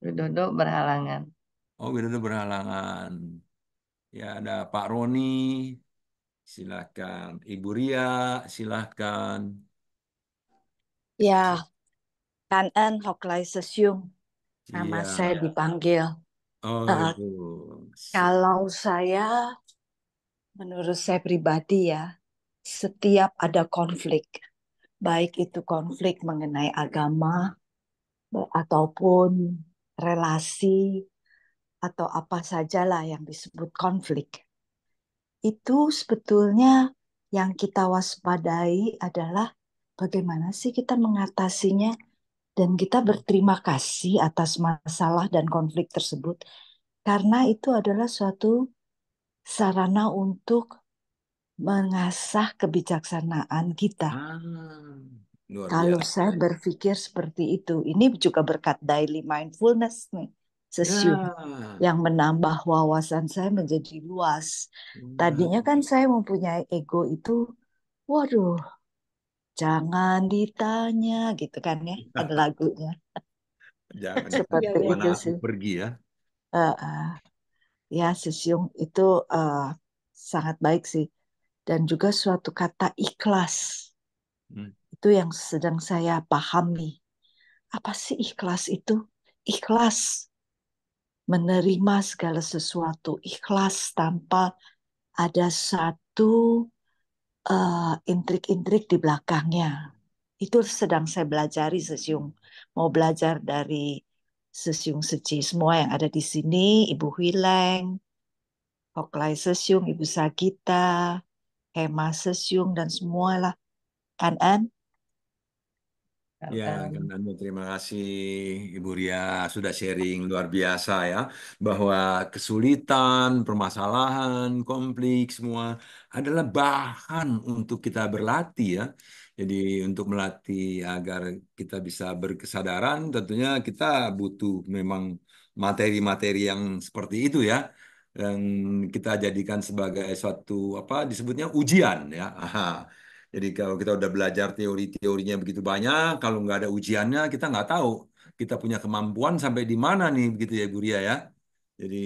Widodo berhalangan. Oh, Widodo berhalangan. Ya ada Pak Roni, silakan. Ibu Ria, silakan. Ya, Kanan Hoklai Sesiung, nama Iya. saya dipanggil. Oh Eh, itu. kalau menurut saya pribadi ya, setiap ada konflik, baik itu konflik mengenai agama ataupun relasi atau apa sajalah yang disebut konflik, itu sebetulnya yang kita waspadai adalah bagaimana sih kita mengatasinya dan kita berterima kasih atas masalah dan konflik tersebut karena itu adalah suatu sarana untuk mengasah kebijaksanaan kita. Ah, luar Kalau biasa. saya berpikir seperti itu, ini juga berkat daily mindfulness nih, sesium Ya. yang menambah wawasan saya menjadi luas. Hmm. Tadinya kan saya mempunyai ego itu, waduh, jangan ditanya gitu kan ya, ada lagunya. Jangan ditanya Iya, Seperti iya. kemana itu aku sih. pergi ya. Eh, eh, ya, sesium itu eh, sangat baik sih. Dan juga suatu kata ikhlas. Hmm. Itu yang sedang saya pahami. Apa sih ikhlas itu? Ikhlas menerima segala sesuatu. Ikhlas tanpa ada satu intrik-intrik di belakangnya. Itu sedang saya belajari sesiung. Mau belajar dari sesiung seci semua yang ada di sini. Ibu Hileng, Hoklai Sesiung, Ibu Sagita, Hema Sesiung, dan semualah. Kan? Ya, Kan, kan Anu, terima kasih Ibu Ria sudah sharing luar biasa ya bahwa kesulitan, permasalahan, konflik semua adalah bahan untuk kita berlatih ya. Jadi untuk melatih agar kita bisa berkesadaran tentunya kita butuh memang materi-materi yang seperti itu ya. Dan kita jadikan sebagai suatu apa disebutnya ujian ya. Aha. Jadi kalau kita udah belajar teori-teorinya begitu banyak, kalau nggak ada ujiannya kita nggak tahu kita punya kemampuan sampai di mana nih begitu ya Bu Ria ya. Jadi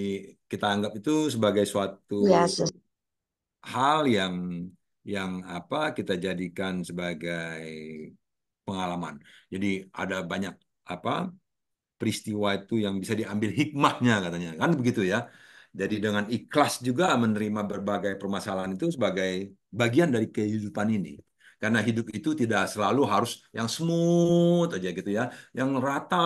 kita anggap itu sebagai suatu Ya, hal yang yang apa kita jadikan sebagai pengalaman. Jadi ada banyak apa peristiwa itu yang bisa diambil hikmahnya katanya. Kan begitu ya. Jadi dengan ikhlas juga menerima berbagai permasalahan itu sebagai bagian dari kehidupan ini. Karena hidup itu tidak selalu harus yang smooth aja gitu ya, yang rata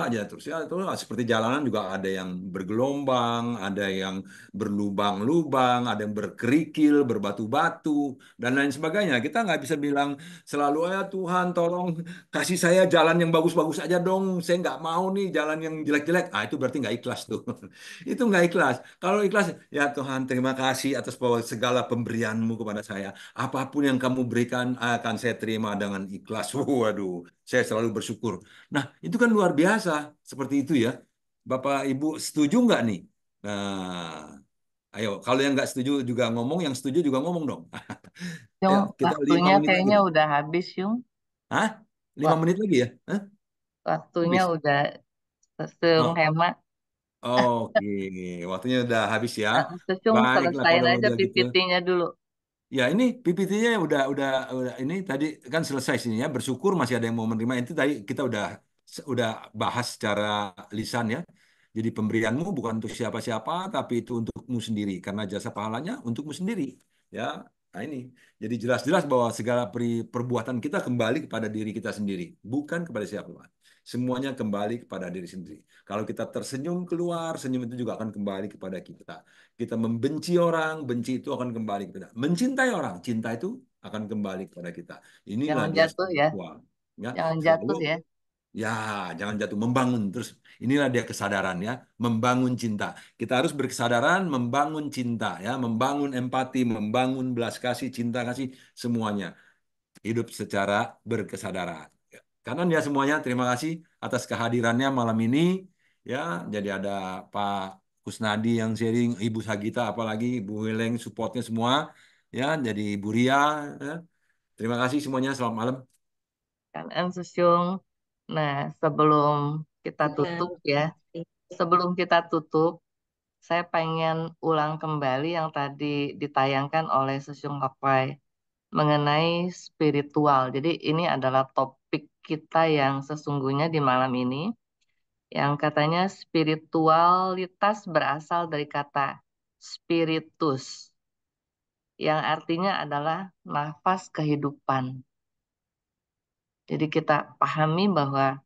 aja terus ya. Itu seperti jalanan juga ada yang bergelombang, ada yang berlubang-lubang, ada yang berkerikil, berbatu-batu dan lain sebagainya. Kita nggak bisa bilang selalu ya Tuhan tolong kasih saya jalan yang bagus-bagus aja dong. Saya nggak mau nih jalan yang jelek-jelek. Ah, itu berarti nggak ikhlas tuh. Itu nggak ikhlas. Kalau ikhlas, ya Tuhan terima kasih atas segala pemberianmu kepada saya. Apapun yang kamu berikan akan saya terima dengan ikhlas. Waduh, saya selalu bersyukur. Nah, itu kan luar biasa. Seperti itu ya. Bapak Ibu setuju nggak nih? Nah, ayo, kalau yang nggak setuju juga ngomong, yang setuju juga ngomong dong. Yung, Ayo, kita lima waktunya menit lagi kayaknya nih. udah habis, Yung. Hah? Lima Wak- menit lagi ya? Hah? Waktunya Habis? udah Sesung Oh, hemat. oke. Waktunya udah habis ya. Sesung Baiklah selesain kalau aja udah gitu. PPT-nya dulu. Ya ini PPT-nya udah ini tadi kan selesai sini ya. Bersyukur masih ada yang mau menerima itu tadi kita udah bahas secara lisan ya. Jadi pemberianmu bukan untuk siapa-siapa tapi itu untukmu sendiri karena jasa pahalanya untukmu sendiri. Ya. Nah ini. Jadi jelas-jelas bahwa segala perbuatan kita kembali kepada diri kita sendiri, bukan kepada siapa. Semuanya kembali kepada diri sendiri. Kalau kita tersenyum keluar, senyum itu juga akan kembali kepada kita. Kita membenci orang, benci itu akan kembali kepada. Mencintai orang, cinta itu akan kembali kepada kita. Inilah Jangan dia jatuh ya. spiritual. Ya, Jangan selalu jatuh ya. ya jangan jatuh membangun terus. Inilah dia kesadaran ya, membangun cinta. Kita harus berkesadaran membangun cinta ya, membangun empati, membangun belas kasih, cinta kasih semuanya. Hidup secara berkesadaran. Kanan ya semuanya, terima kasih atas kehadirannya malam ini. Ya, jadi ada Pak Kusnadi yang sharing, Ibu Sagita apalagi, Ibu Weleng supportnya semua. Ya, jadi Ibu Ria. Ya. Terima kasih semuanya, selamat malam. Kan Sesung. Nah, sebelum kita tutup ya. Sebelum kita tutup, saya pengen ulang kembali yang tadi ditayangkan oleh Sesung Hoklai mengenai spiritual. Jadi ini adalah topik kita yang sesungguhnya di malam ini, yang katanya spiritualitas berasal dari kata spiritus, yang artinya adalah nafas kehidupan. Jadi kita pahami bahwa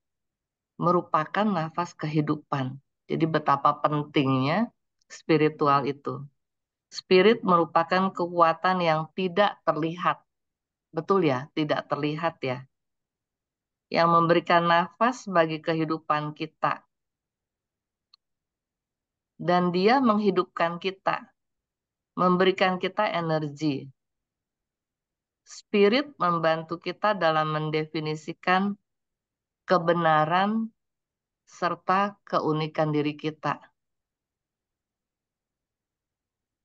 merupakan nafas kehidupan. Jadi betapa pentingnya spiritual itu. Spirit merupakan kekuatan yang tidak terlihat. Betul ya, tidak terlihat ya. Yang memberikan nafas bagi kehidupan kita. Dan dia menghidupkan kita, memberikan kita energi. Spirit membantu kita dalam mendefinisikan kebenaran serta keunikan diri kita.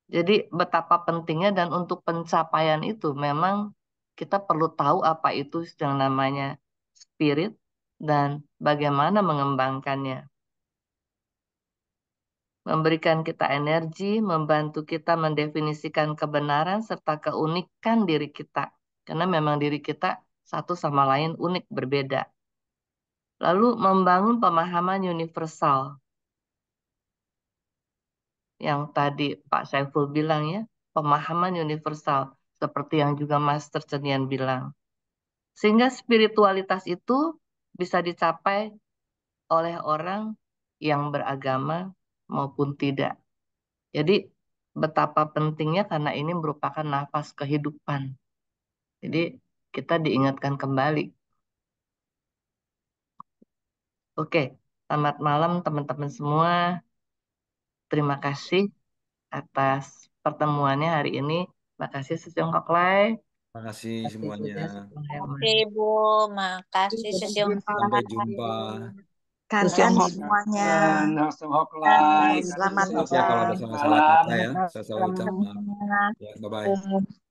Jadi betapa pentingnya dan untuk pencapaian itu memang kita perlu tahu apa itu yang namanya spirit dan bagaimana mengembangkannya. Memberikan kita energi, membantu kita mendefinisikan kebenaran serta keunikan diri kita. Karena memang diri kita satu sama lain unik berbeda. Lalu membangun pemahaman universal. Yang tadi Pak Saiful bilang ya, pemahaman universal. Seperti yang juga Master Cenian bilang. Sehingga spiritualitas itu bisa dicapai oleh orang yang beragama maupun tidak. Jadi betapa pentingnya karena ini merupakan nafas kehidupan. Jadi kita diingatkan kembali. Oke, selamat malam teman-teman semua. Terima kasih atas pertemuannya hari ini. Terima kasih Sejong Koklai. Terima kasih Terima kasih semuanya. juga Sejong Oke, Herman. Bu. Makasih sesi yang Sampai jumpa. Kangen Sesung semuanya. Hoklan, Sesung Hoklai, Selamat Maaf ya kalau ada malam. salah-salah malam. kata ya. Saya salah ucap maaf. Ya, bye-bye.